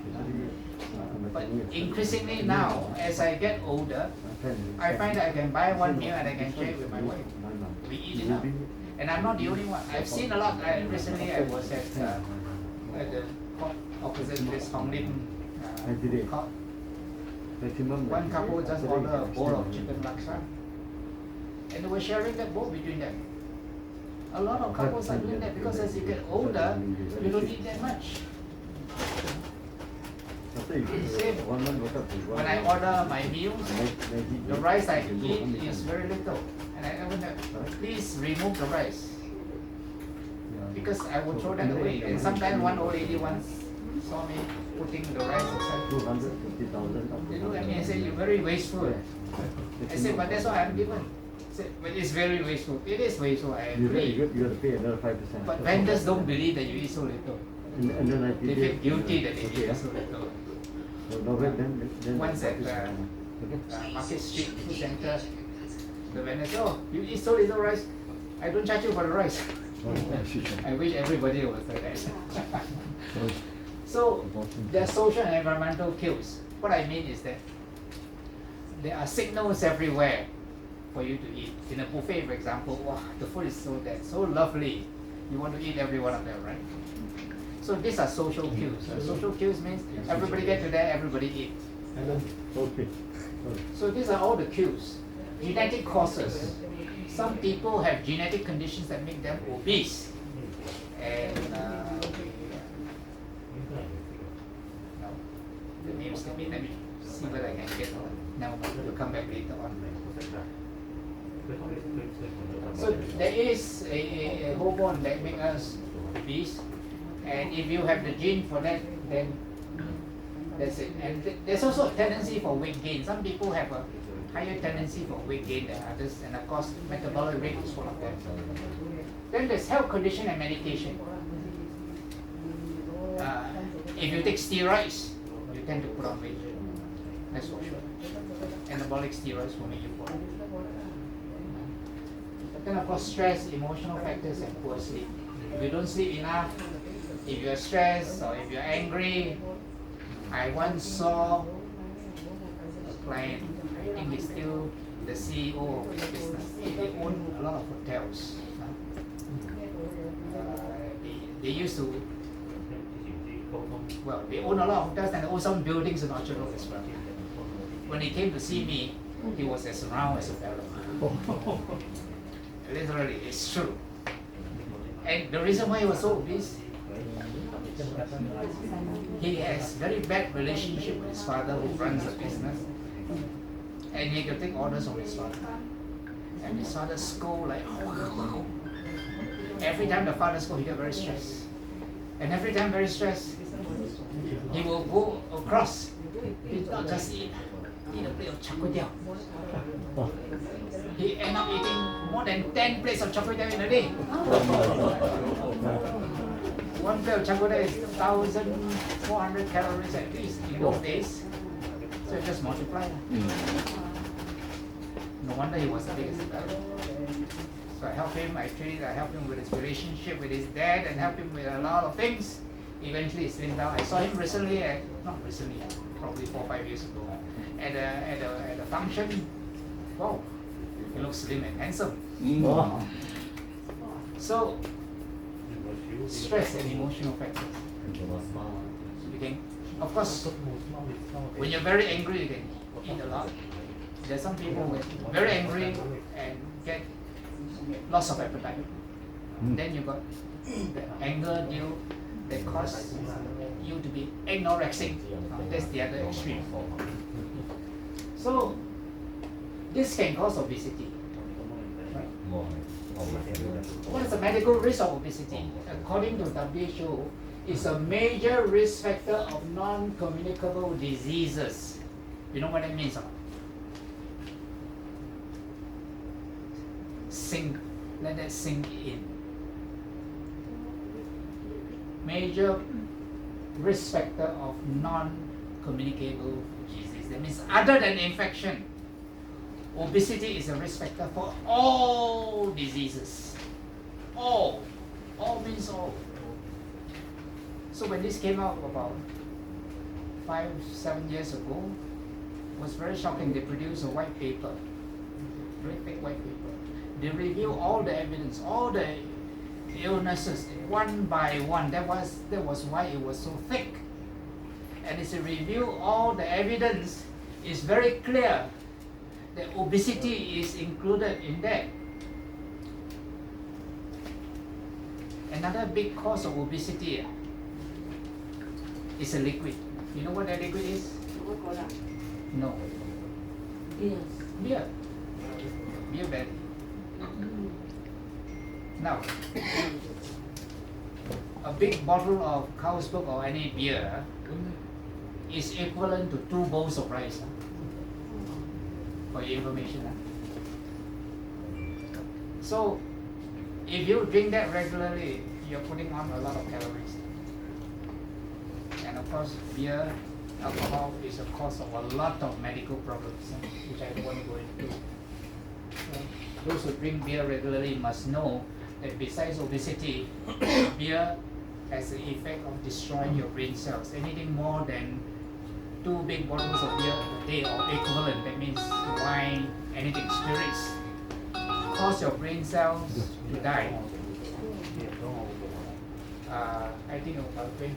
But increasingly now, as I get older, I find that I can buy one meal and I can share it with my wife. We eat enough. And I'm not the only one. I've seen a lot. Recently I was at the court opposite this Hong Lim court. One couple just ordered a bowl of chicken laksa. And they were sharing that bowl between them. A lot of couples are doing that because as you get older, you don't eat that much. Same. When I order my meals, the rice I eat is very little. And I wonder, please remove the rice. Because I would throw that away. And sometimes one old lady once saw me putting the rice aside. 250,000 up They to look at me and say, you're now. very wasteful. I said, but that's what I'm given. I said, but it's very wasteful. It is wasteful, I You agree. got to pay another 5%. But vendors don't believe that you eat so little. And then I They feel guilty that they eat so little. So then Once at okay. Market Street Food Center, the vendor said, oh, you eat so little rice, I don't charge you for the rice. I wish everybody was like that. So there are social and environmental cues. What I mean is that there are signals everywhere for you to eat. In a buffet, for example, wow, the food is so lovely. You want to eat every one of them, right? So these are social cues. Social cues means everybody get to there, everybody eat. Okay. So these are all the cues. Genetic causes. Some people have genetic conditions that make them obese. And no, the name escaped me. Let me see whether I can get one. Now we'll come back later on. So there is a hormone that makes us obese, and if you have the gene for that, then that's it. And there's also a tendency for weight gain. Some people have a higher tendency for weight gain than others, and of course metabolic rate is one of them. Then there's health condition and medication. If you take steroids, you tend to put on weight. That's for sure. Anabolic steroids will make you put on. Then of course stress, emotional factors, and poor sleep. If you don't sleep enough, if you're stressed or if you're angry, I once saw a client, I think he's still the CEO of his business. They own a lot of hotels. They used to, well, they own a lot of hotels and they own some buildings in Orchard Road as well. When he came to see me, he was as round as a barrel. Literally, it's true. And the reason why he was so obese, he has very bad relationship with his father who runs a business, and he could take orders from his father. And his father scold like, oh. Every time the father scold, he get very stressed. And every time very stressed, he will go across. He not just eat a plate of char kway teow. He end up eating more than 10 plates of char kway teow in a day. One plate of char kway teow is 1,400 calories at least in those days. So it just multiply. No wonder he was the biggest guy. So I helped him, I helped him with his relationship with his dad and helped him with a lot of things. Eventually he slimmed down. I saw him recently, not recently, probably 4 or 5 years ago, at a function. Wow, he looks slim and handsome. Wow. So, stress and emotional factors. You can, of course, when you're very angry, you can eat a lot. There's some people who are very angry and get loss of appetite. Then you got the anger deal that causes you to be anorexic. That's the other extreme. So this can cause obesity. Right? What is the medical risk of obesity? According to WHO, it's a major risk factor of non-communicable diseases. You know what that means? Let that sink in. Major risk factor of non-communicable disease. That means other than infection, obesity is a risk factor for all diseases. All means all. So when this came out about 5-7 years ago, it was very shocking. They produced a white paper, very thick white paper. They review all the evidence, all the illnesses one by one. That was why it was so thick. And it's a review all the evidence. It's very clear that obesity is included in that. Another big cause of obesity is a liquid. You know what that liquid is? Coca-Cola. No. Beer. Beer belly. Now, a big bottle of Carlsberg or any beer is equivalent to 2 bowls of rice. For your information. So, if you drink that regularly, you're putting on a lot of calories. And of course, beer, alcohol is a cause of a lot of medical problems, which I don't want to go into. So, those who drink beer regularly must know that besides obesity, beer has the effect of destroying your brain cells. Anything more than 2 big bottles of beer a day or equivalent, that means wine, anything, spirits, cause your brain cells to die. I think about 20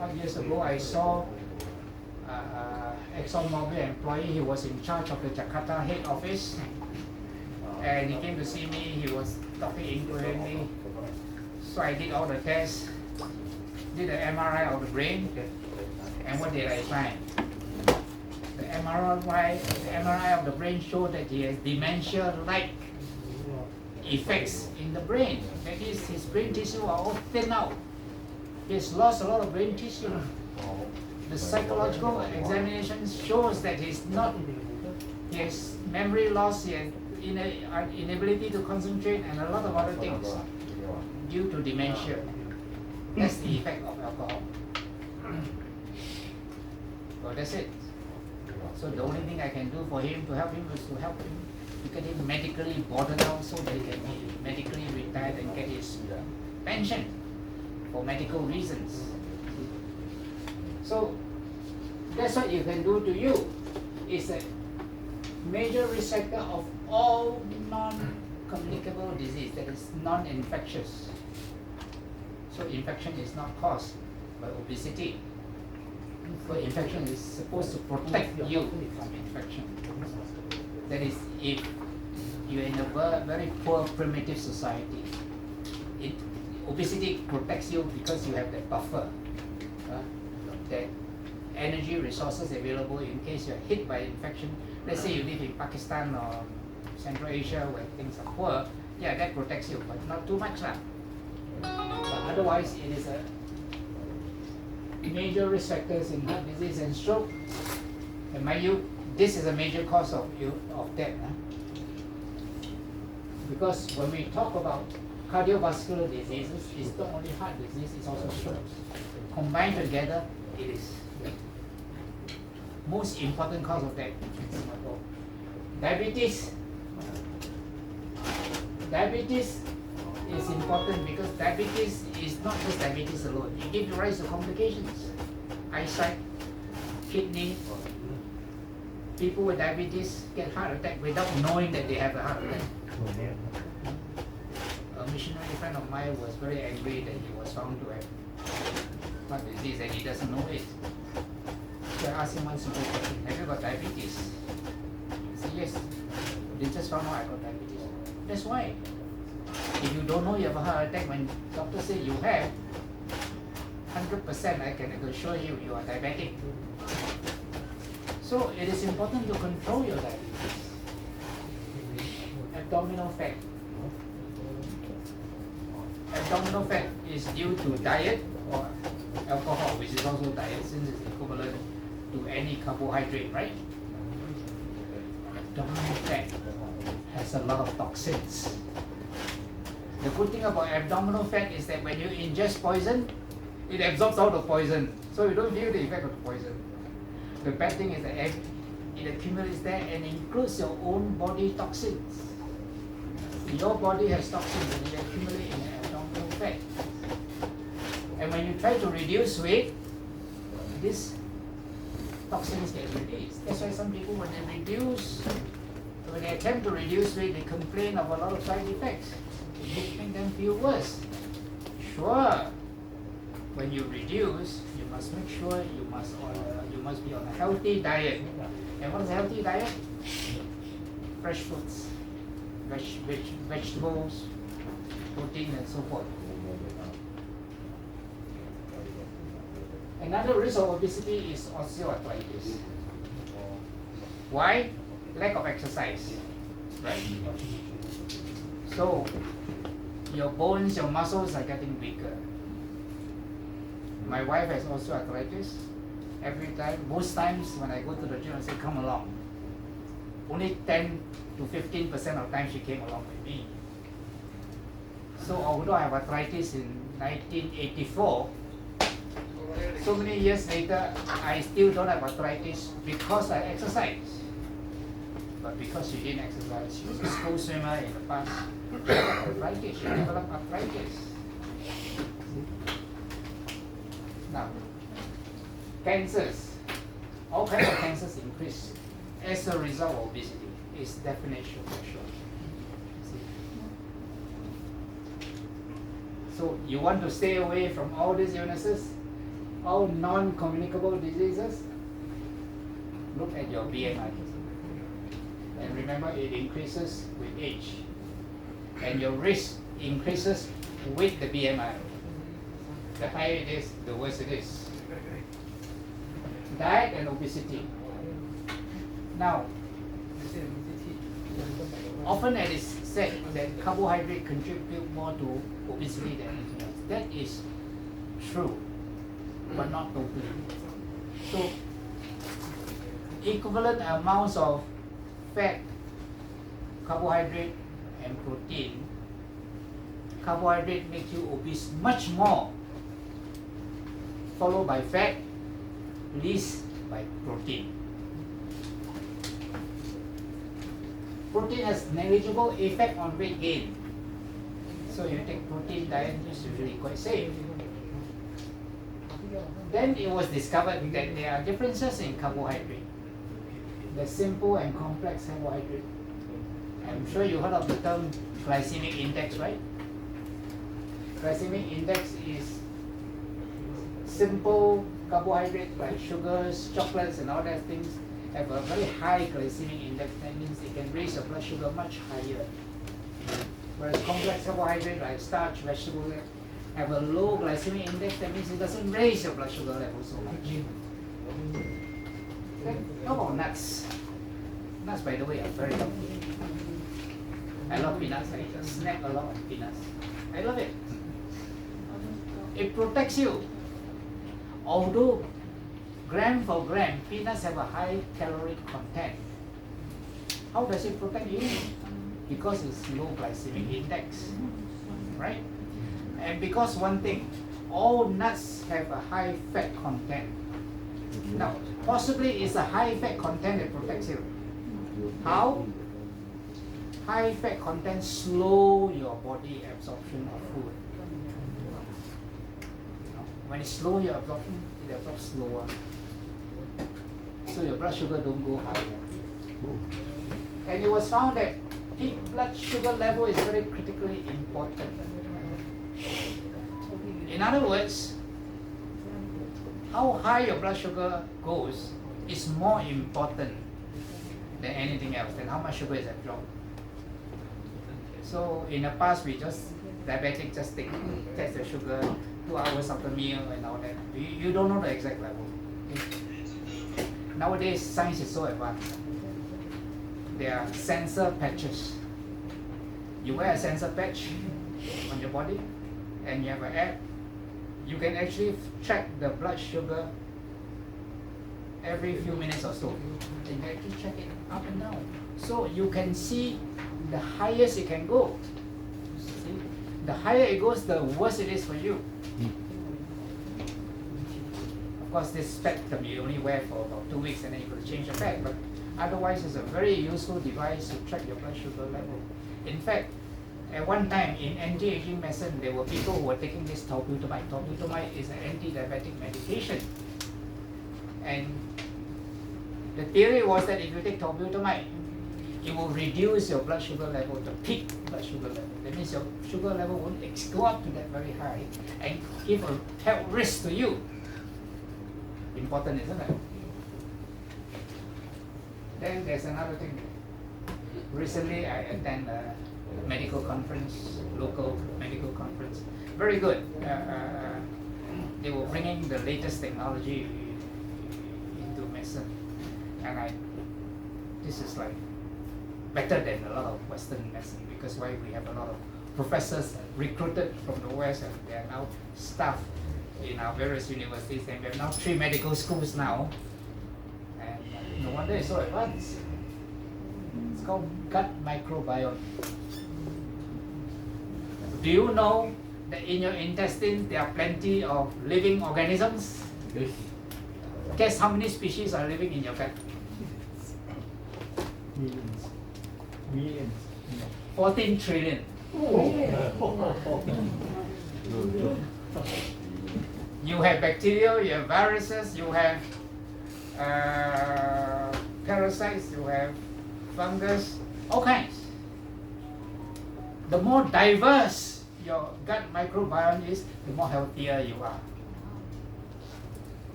odd years ago, I saw ExxonMobil employee. He was in charge of the Jakarta head office, and he came to see me. He was talking incoherently, so I did all the tests, did an MRI of the brain, and what did I find? The MRI of the brain showed that he has dementia-like effects in the brain. That is, his brain tissue are all thin out. He has lost a lot of brain tissue. The psychological examination shows that he has memory loss, he has inability to concentrate, and a lot of other things due to dementia. That's the effect of alcohol. So that's it. So the only thing I can do for him, to help him, is to help him to get him medically boarded out so that he can be medically retired and get his pension for medical reasons. So that's what you can do to you. It's a major risk factor of all non-communicable disease, that is non-infectious. So infection is not caused by obesity. So infection is supposed to protect you from infection. That is, if you're in a very poor primitive society, obesity protects you because you have that buffer, that energy resources available in case you're hit by infection. Let's say you live in Pakistan or Central Asia where things are poor, yeah, that protects you, but not too much. But otherwise, it is a major risk factors in heart disease and stroke. And mind you, this is a major cause of death. Because when we talk about cardiovascular diseases, it's not only heart disease, it's also strokes. Combined together, it is the most important cause of death in Singapore. Diabetes. Diabetes is important because diabetes is not just diabetes alone. It gives rise to complications. Eyesight, kidney. People with diabetes get heart attack without knowing that they have a heart attack. A missionary friend of mine was very angry that he was found to have heart disease and he doesn't know it. So I asked him one simple question: have you got diabetes? He said, yes. They just found out I got diabetes. That's why. If you don't know you have a heart attack, when doctor say you have, 100% I can assure you, you are diabetic. So it is important to control your diabetes. Abdominal fat. Abdominal fat is due to diet or alcohol, which is also diet since it's equivalent to any carbohydrate, right? Abdominal fat has a lot of toxins. The good thing about abdominal fat is that when you ingest poison, it absorbs all the poison, so you don't feel the effect of the poison. The bad thing is that it accumulates there and includes your own body toxins. Your body has toxins and it accumulates in the abdominal fat. And when you try to reduce weight, these toxins get released. That's why some people, when they attempt to reduce weight, they complain of a lot of side effects. It makes them feel worse. Sure, when you reduce, you must make sure you must be on a healthy diet. And what is a healthy diet? Fresh fruits, vegetables, protein, and so forth. Another risk of obesity is osteoarthritis. Why? Lack of exercise, right? So, your bones, your muscles are getting weaker. My wife has osteoarthritis. every time, most times when I go to the gym, I say, come along. Only 10 to 15% of time she came along with me. So although I have arthritis in 1984, so many years later, I still don't have arthritis because I exercise. But because she didn't exercise, she was a school swimmer in the past. She developed arthritis. She developed arthritis. Now, cancers, all kinds of cancers increase as a result of obesity. Is definition for sure. So you want to stay away from all these illnesses, all non-communicable diseases? Look at your BMI. And remember, it increases with age. And your risk increases with the BMI. The higher it is, the worse it is. Diet and obesity. Now, often it is said that carbohydrate contribute more to obesity than anything else. That is true, but not totally. So, equivalent amounts of fat, carbohydrate, and protein. Carbohydrate makes you obese much more, followed by fat, least by protein. Protein has negligible effect on weight gain. So you take protein diet is usually quite safe. Then it was discovered that there are differences in carbohydrate. The simple and complex carbohydrate. I'm sure you heard of the term glycemic index, right? Glycemic index is simple carbohydrate like sugars, chocolates and all that things have a very high glycemic index. That means it can raise your blood sugar much higher. Whereas complex carbohydrate like starch, vegetables have a low glycemic index. That means it doesn't raise your blood sugar level so much. Then how about nuts? Nuts, by the way, are very healthy. I love peanuts. I snack a lot of peanuts. I love it. It protects you. Although gram for gram, peanuts have a high calorie content. How does it protect you? Because it's low glycemic index, right? And because one thing, all nuts have a high fat content. Now, possibly it's a high fat content that protects you. How? High fat content slow your body absorption of food. When it slows your absorption, it absorbs slower. So your blood sugar don't go higher. And it was found that peak blood sugar level is very critically important. In other words, how high your blood sugar goes is more important than anything else, than how much sugar is absorbed. So in the past, diabetic just test the sugar 2 hours after meal and all that. You don't know the exact level. Okay? Nowadays, science is so advanced. There are sensor patches. You wear a sensor patch on your body and you have an app. You can actually track the blood sugar every few minutes or so. You can actually check it up and down. So you can see the highest it can go. See? The higher it goes, the worse it is for you. Of course, this spectrum you only wear for about 2 weeks and then you could change the pad, but otherwise it's a very useful device to track your blood sugar level. In fact, at one time in anti-aging medicine, there were people who were taking this tolbutamide. Tolbutamide is an anti-diabetic medication. And the theory was that if you take tolbutamide, it will reduce your blood sugar level, the peak blood sugar level. That means your sugar level won't go up to that very high and give a health risk to you. Important, isn't it? Then there's another thing. Recently, I attended a medical conference, local medical conference. Very good. They were bringing the latest technology into medicine, and this is like better than a lot of Western medicine, because why we have a lot of professors recruited from the West and they are now staff in our various universities, and we have now 3 medical schools now, and no wonder it's so advanced. It's called gut microbiome. Do you know that in your intestine there are plenty of living organisms? Yes. Guess how many species are living in your gut? Millions. Millions. 14 trillion. You have bacteria, you have viruses, you have parasites, you have fungus, all kinds. The more diverse your gut microbiome is, the more healthier you are.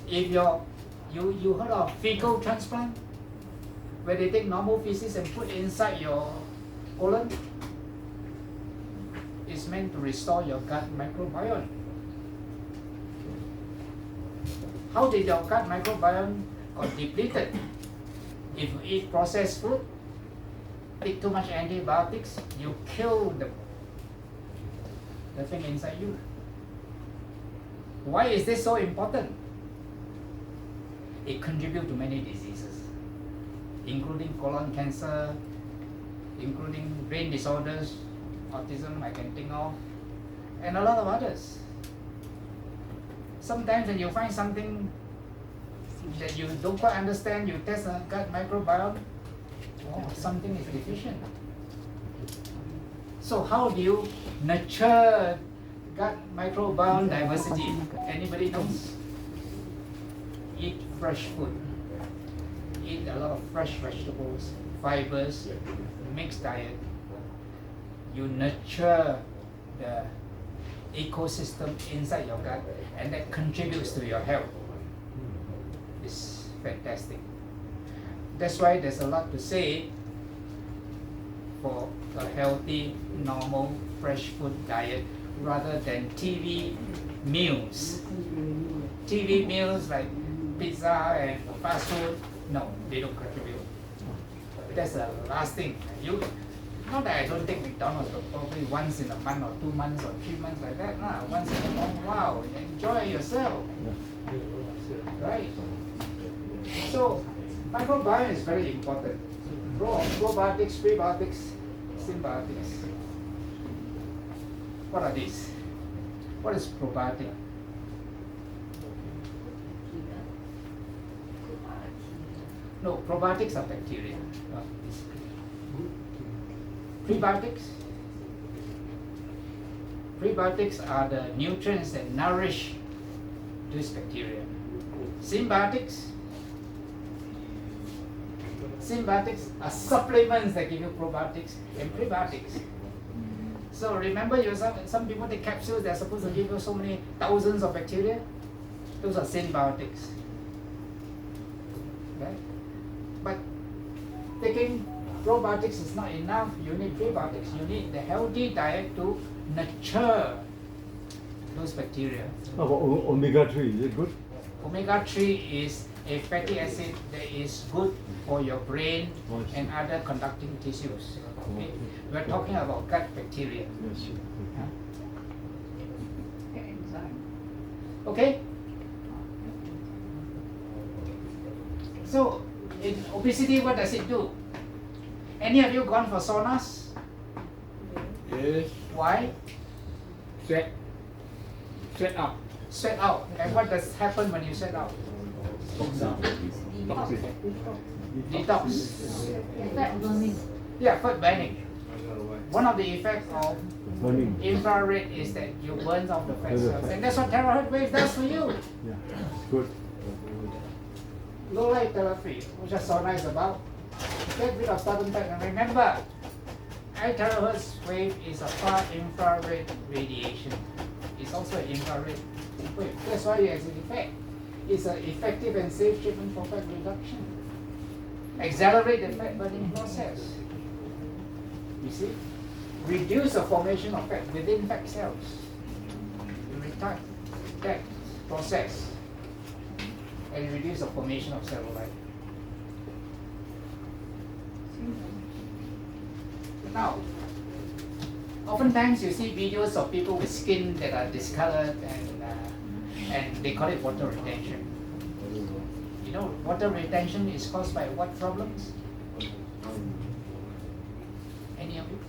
If you heard of fecal transplant, where they take normal feces and put inside your colon, it's meant to restore your gut microbiome. How did your gut microbiome got depleted? If you eat processed food, take too much antibiotics, you kill the thing inside you. Why is this so important? It contributes to many diseases, including colon cancer, including brain disorders, autism I can think of, and a lot of others. Sometimes when you find something that you don't quite understand, you test a gut microbiome, oh, something is deficient. So how do you nurture gut microbiome diversity? Anybody knows? Eat fresh food. Eat a lot of fresh vegetables, fibers, mixed diet. You nurture the ecosystem inside your gut, and that contributes to your health. It's fantastic. That's why there's a lot to say for a healthy, normal, fresh food diet rather than TV meals. TV meals like pizza and fast food, no, they don't contribute. That's the last thing. Not that I don't take McDonald's, but probably once in a month or 2 months or 3 months like that. Nah, once in a month, wow, enjoy yourself. Right? So, microbiome is very important. Probiotics, prebiotics, symbiotics. What are these? What is probiotic? No, probiotics are bacteria. Prebiotics are the nutrients that nourish this bacteria. Symbiotics are supplements that give you probiotics and prebiotics. So remember, some people take capsules that are supposed to give you so many thousands of bacteria. Those are symbiotics. Right? But taking probiotics is not enough. You need prebiotics. You need the healthy diet to nurture those bacteria. How about omega-3? Is it good? Omega-3 is a fatty acid that is good for your brain and other conducting tissues. Okay? We're talking about gut bacteria. Yes. Okay? So, in obesity, what does it do? Any of you gone for saunas? Yes. Why? Sweat. Sweat out. Sweat out. And what does happen when you sweat out? Detox. Fat burning. Yeah, fat burning. One of the effects of Burning. infrared is that you burn off the fat cells. And that's what THz wave does for you. Yeah. Good. Low light therapy, which is so nice about. Get rid of stubborn fat. And remember, iTeraCare wave is a far infrared radiation. It's also an infrared wave. That's why it has an effect. It's an effective and safe treatment for fat reduction. Accelerate the fat burning process. You see? Reduce the formation of fat within fat cells. You retard that process and reduce the formation of cellulite. Now, Oftentimes you see videos of people with skin that are discolored and they call it water retention. You know, water retention is caused by what problems? Any of you?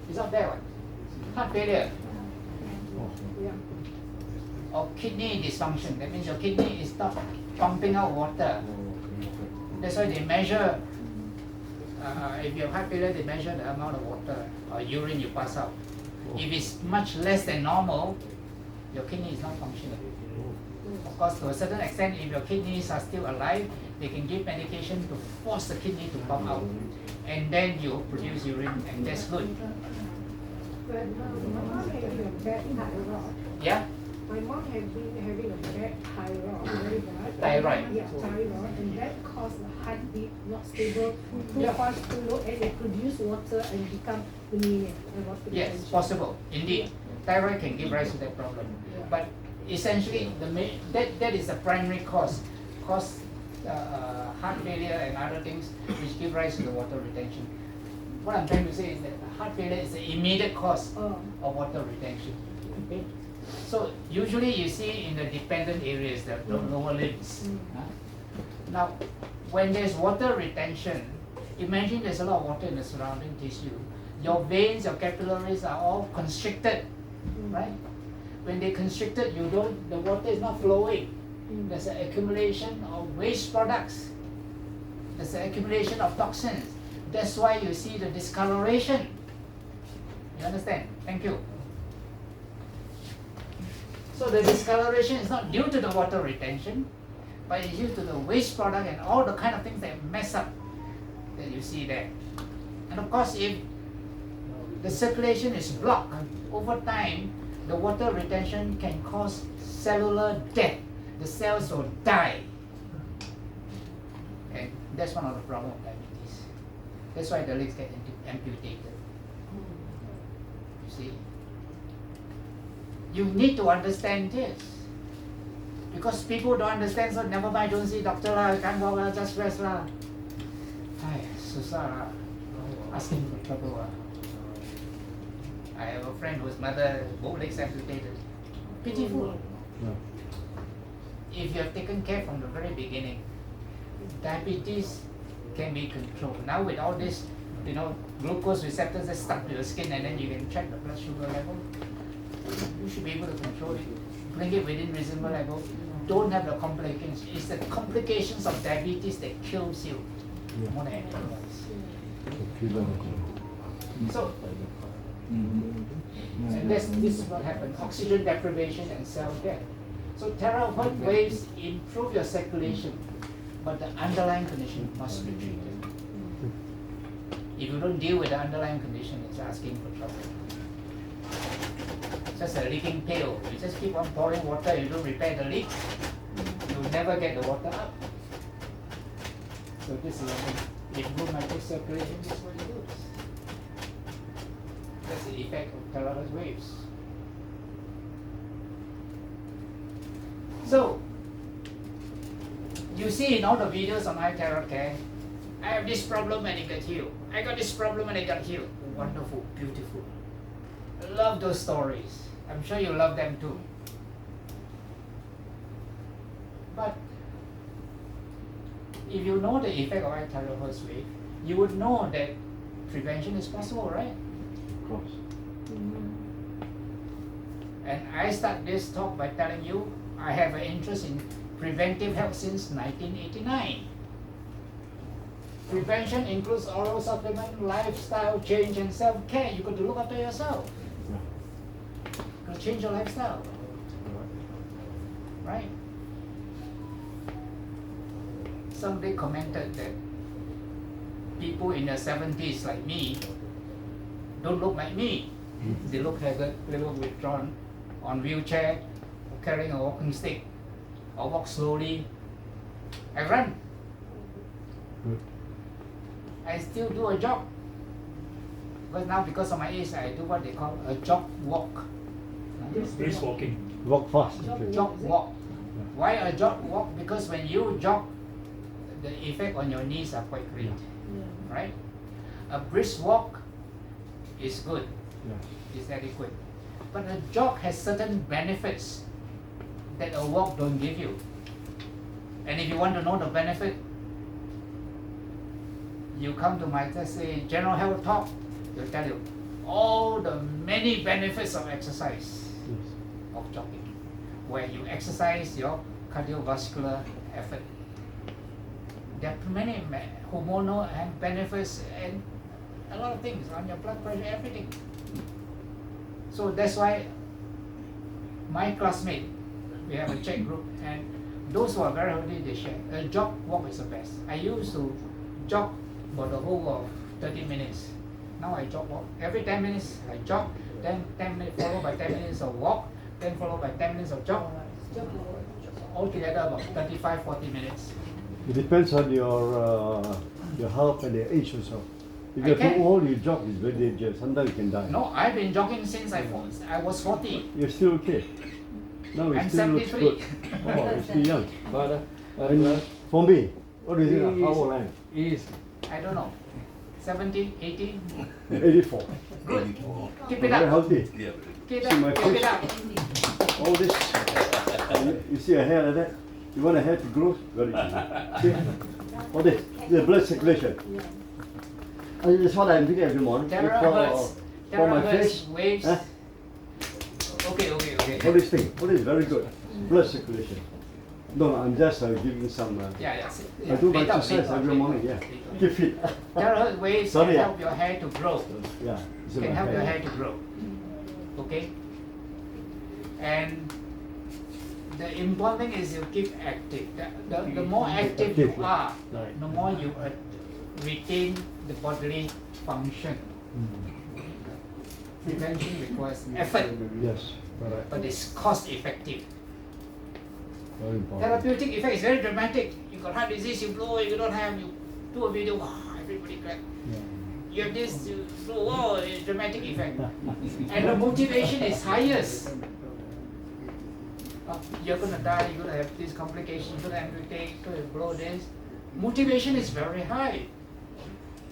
It's not there, what? Heart failure or kidney dysfunction. That means your kidney is not pumping out water. That's why they measure, if you have heart failure, they measure the amount of water or urine you pass out. If it's much less than normal, your kidney is not functioning. Of course, to a certain extent, if your kidneys are still alive, they can give medication to force the kidney to pump out. And then you produce urine, and that's good. But my mom having a bad thyroid. Yeah? My mom has been having a bad thyroid, very bad. Thyroid. Yeah, thyroid, and that caused the heartbeat not stable, too Yeah. fast, too low, and it produce water and become anemia and water Yes, retention. possible. Indeed, thyroid can give rise to that problem. But essentially, that is the primary cause. Heart failure and other things which give rise to the water retention. What I'm trying to say is that heart failure is the immediate cause Oh. of water retention. Okay? So usually you see in the dependent areas, the lower limbs. Huh? Now, when there's water retention, imagine there's a lot of water in the surrounding tissue. Your veins, your capillaries are all constricted, right? When they're constricted, the water is not flowing. There's an accumulation of waste products. There's an accumulation of toxins. That's why you see the discoloration. You understand? Thank you. So the discoloration is not due to the water retention, but it's due to the waste product and all the kind of things that mess up that you see there. And of course, if the circulation is blocked over time, the water retention can cause cellular death. The cells will die. And that's one of the problems of diabetes. That's why the legs get amputated. You see? You need to understand this. Because people don't understand, so never mind, don't see doctor lah, can't walk lah, just rest lah. Ay, susah lah. Asking for trouble lah. I have a friend whose mother, both legs amputated. Pitiful. If you have taken care from the very beginning, diabetes can be controlled. Now with all this, glucose receptors that stuck to your skin, and then you can check the blood sugar level, you should be able to control it, bring it within reasonable level. Don't have the complications. It's the complications of diabetes that kills you more than anything else. So, and this is what happens: oxygen deprivation and cell death. So terahertz waves improve your circulation, but the underlying condition must be treated. If you don't deal with the underlying condition, it's asking for trouble. Just a leaking pail. You just keep on pouring water, you don't repair the leak, you'll never get the water up. So this is improve nitric circulation, this is what it does. That's the effect of terahertz waves. So, you see in all the videos on iTeraCare, I have this problem and it got healed. I got this problem and it got healed. Wonderful, beautiful. I love those stories. I'm sure you love them too. But if you know the effect of iTerahertz wave, you would know that prevention is possible, right? Of course. And I start this talk by telling you I have an interest in preventive health since 1989. Prevention includes oral supplement, lifestyle change, and self-care. You got to look after yourself. You got to change your lifestyle. Right? Somebody commented that people in their 70s like me don't look like me. They look haggard, they look withdrawn, on wheelchair, carrying a walking stick, or walk slowly. I run. I still do a jog. But now because of my age, I do what they call a jog walk. Brisk walking. Walk fast. Jog walk. Why a jog walk? Because when you jog, the effect on your knees are quite great, right? A brisk walk is good, Yeah. is adequate. But a jog has certain benefits that a walk don't give you. And if you want to know the benefit, you come to my, let's say, general health talk, they'll tell you all the many benefits of exercise, Yes. of jogging, where you exercise your cardiovascular effort. There are many hormonal and benefits and a lot of things on your blood pressure, everything. So that's why my classmate, we have a chat group, and those who are very healthy, they share. A jog walk is the best. I used to jog for the whole of 30 minutes. Now I jog walk. Every 10 minutes I jog, then 10 minutes followed by 10 minutes of walk, then followed by 10 minutes of jog. Altogether about 35-40 minutes. It depends on your health and your age also. If I you're can- too old, you jog is very dangerous. Sometimes you can die. No, I've been jogging since I was 40. You're still okay. No, it I'm still looks 73. good. Oh, you're still young. Father, And for me, what do you think? Is- How old I am? is I don't know, 70, 80. 84. Good. Keep I'm it very up. healthy. Keep See my it up. Keep it face? up. All this. You see a hair like that? You want a hair to grow? Got it. See? All this. The blood circulation. That's what I'm doing every morning. Terahertz. For my Terahertz face. waves. Huh? Okay. All this thing. All this is very good. Blood circulation. No, I'm just giving some. Yeah. I do my Later, exercise later, every later, morning. Yeah. later. Keep fit. Terahertz waves Sorry, can yeah. help your hair to grow. Yeah. It's in Can my help your hair. hair to grow. Okay? And the important thing is you keep active. The more active you Active, are, right. the more you retain the bodily function. Prevention requires effort, Yes. Correct. but it's cost effective. Very important. Therapeutic effect is very dramatic. You got heart disease, you blow it, you don't have, you do a video, wow, everybody clap. You have this, you blow, wow, it's dramatic effect. And the motivation is highest. You're gonna die, you're gonna have this complication, you're gonna amputate, you're gonna blow this. Motivation is very high.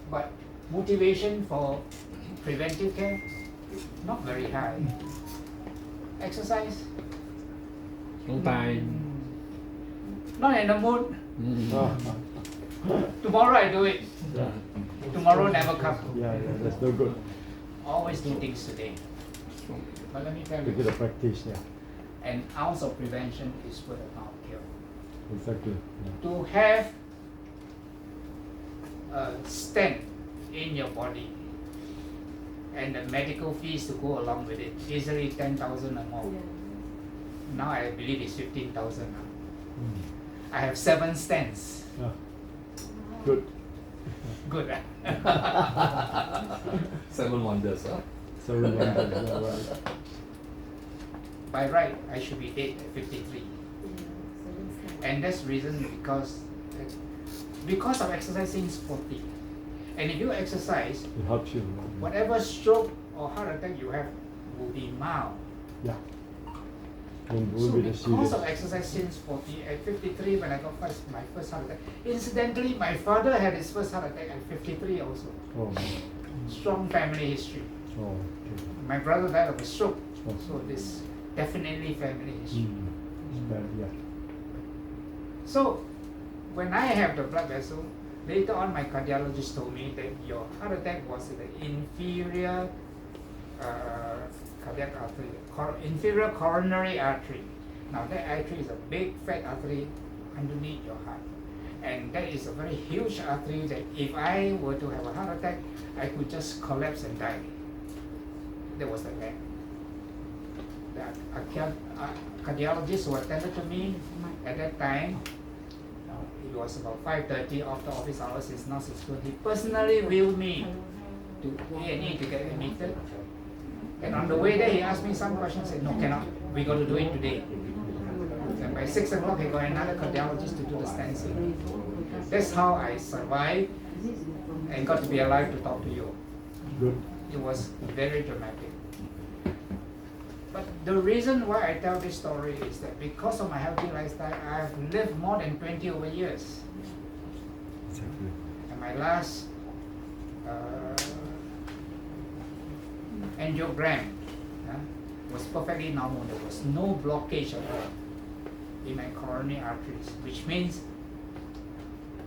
But motivation for preventive care, not very high. Exercise, không tài. not in the mood. Ah, Tomorrow I do it. yeah. Tomorrow never come. Yeah, that's no good. Always do things today. But let me tell Give it you, a practice, yeah. an ounce of prevention is worth a pound of cure. Exactly. Yeah. To have a stent in your body and the medical fees to go along with it, easily 10,000 or more. Now I believe it's 15,000 now. I have 7 stents. Yeah. Good. Good. Seven wonders, huh? So remember, yeah, right. By right, I should be dead at 53. And that's reason because of exercise since 40. And if you exercise, It helps you. whatever stroke or heart attack you have will be mild. Yeah. Won't So be the because serious. of exercise since 40, at 53 when I got my first heart attack. Incidentally, my father had his first heart attack at 53 also. Oh, Strong family history. oh, okay. My brother died of a stroke, Oh. so this definitely family history. It's bad, yeah. So when I have the blood vessel, later on my cardiologist told me that your heart attack was in the inferior cardiac artery, inferior coronary artery. Now that artery is a big fat artery underneath your heart. And that is a very huge artery that if I were to have a heart attack, I could just collapse and die. That was the plan. The cardiologist who attended to me at that time, it was about 5:30 after office hours, it's now 6:20. He personally wheeled me to A&E to get admitted. And on the way there, he asked me some questions. Said, "No, cannot. We got to do it today." And by 6 o'clock, he got another cardiologist to do the stenting. That's how I survived and got to be alive to talk to you. Good. It was very dramatic. But the reason why I tell this story is that because of my healthy lifestyle, I have lived more than 20 over years. Exactly. And my last angiogram was perfectly normal. There was no blockage at all in my coronary arteries, which means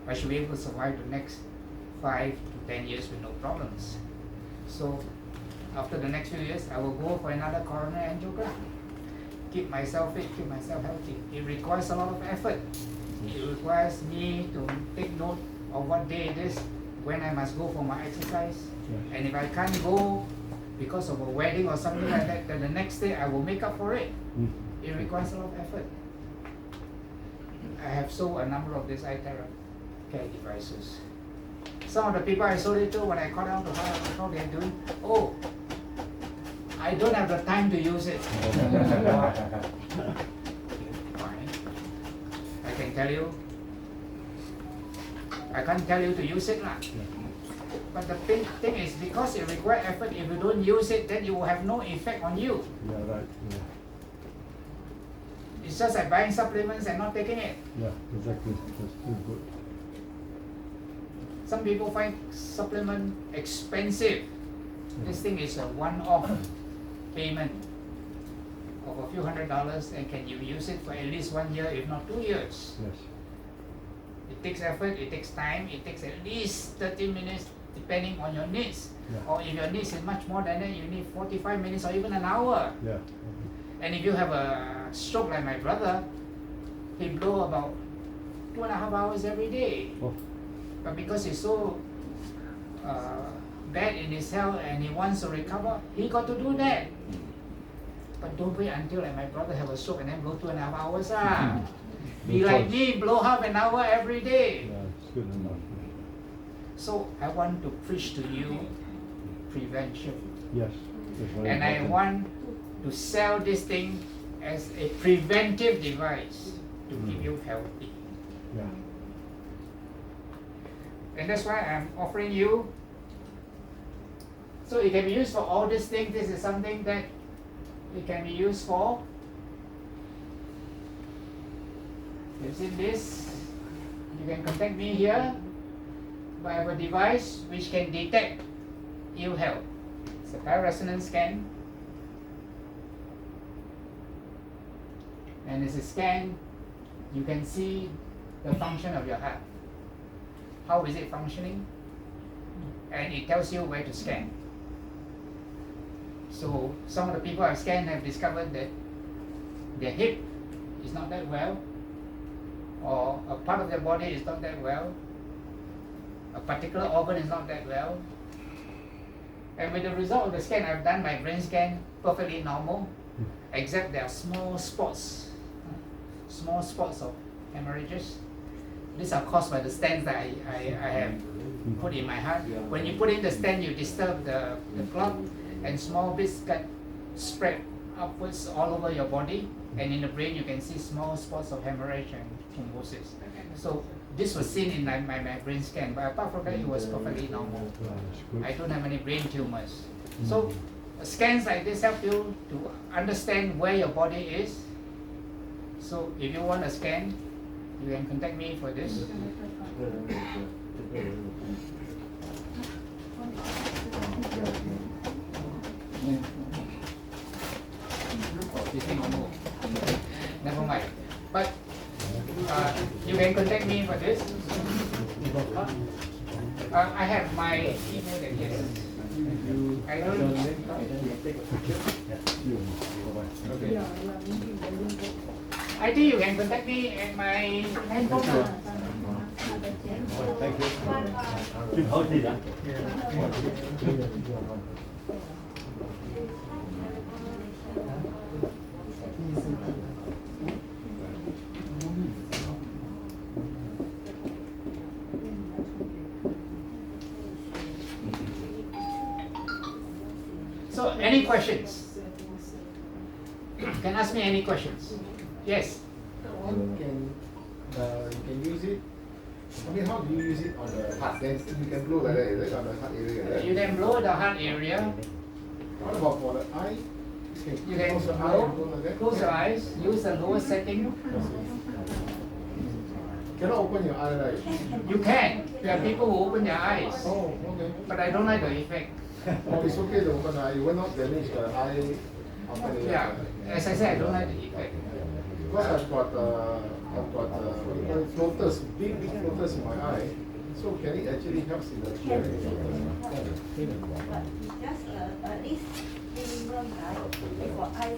I should be able to survive the next 5 to 10 years with no problems. So after the next few years, I will go for another coronary angiogram. Keep myself fit, keep myself healthy. It requires a lot of effort. It requires me to take note of what day it is, when I must go for my exercise. And if I can't go because of a wedding or something like that, then the next day I will make up for it. It requires a lot of effort. I have sold a number of these iTeraCare devices. Some of the people I sold it to, when I call down to how they're doing, oh, I don't have the time to use it. Fine. I can tell you, I can't tell you to use it lah. But the thing is, because it requires effort, if you don't use it, then it will have no effect on you. Yeah, right. Yeah. It's just like buying supplements and not taking it. Yeah, exactly. That's too good. Some people find supplement expensive. This thing is a one-off payment of a few $100s, and can you use it for at least 1 year, if not 2 years? Yes. It takes effort, it takes time, it takes at least 30 minutes depending on your needs. Yeah. Or if your needs is much more than that, you need 45 minutes or even an hour. Yeah. And if you have a stroke like my brother, he blow about 2.5 hours every day. Oh. But because he's so bad in his health and he wants to recover, he got to do that. But don't wait until like my brother have a stroke and then blow 2.5 hours. Be No like choice. me, blow half an hour every day. Yeah, it's good enough. So I want to preach to you prevention. Yes. That's very And I important. want to sell this thing as a preventive device to keep you healthy. Yeah. And that's why I'm offering you. So it can be used for all these things. This is something that it can be used for. You've seen this. You can contact me here. I have a device which can detect ill health. It's a bioresonance scan. And as a scan, you can see the function of your heart. How is it functioning? And it tells you where to scan. So some of the people I've scanned have discovered that their hip is not that well, or a part of their body is not that well, a particular organ is not that well. And with the result of the scan, I've done my brain scan perfectly normal, except there are small spots of hemorrhages. These are caused by the stents that I have put in my heart. When you put in the stent, you disturb the clot, and small bits get spread upwards all over your body, and in the brain you can see small spots of hemorrhage and thrombosis. So this was seen in my brain scan, but apart from that, it was perfectly normal. I don't have any brain tumors. So scans like this help you to understand where your body is. So if you want a scan, you can contact me for this. Oh, this thing will move. Never mind. But you can contact me for this. I have my email address. I don't. I think you can contact me at my handphone. Thank you. Keep healthy, huh? So, any questions? You can ask me any questions. Yes. You can use it. I mean, how do you use it on the heart? Then you can blow like that, is it on the heart area? Like that? You can blow the heart area. What about for the eye? You can close your eye and go like that. close your eyes. Use the lowest setting. Cannot open your eye, right? You can. There are people who open their eyes, Oh, okay. but I don't like the effect. Oh, it's okay to open eye. You will not damage the eye. After the, Yeah, as I said, I don't like the effect. Because I've got what do you call it, floaters, big floaters in my eye. So can it actually help in the hearing? But just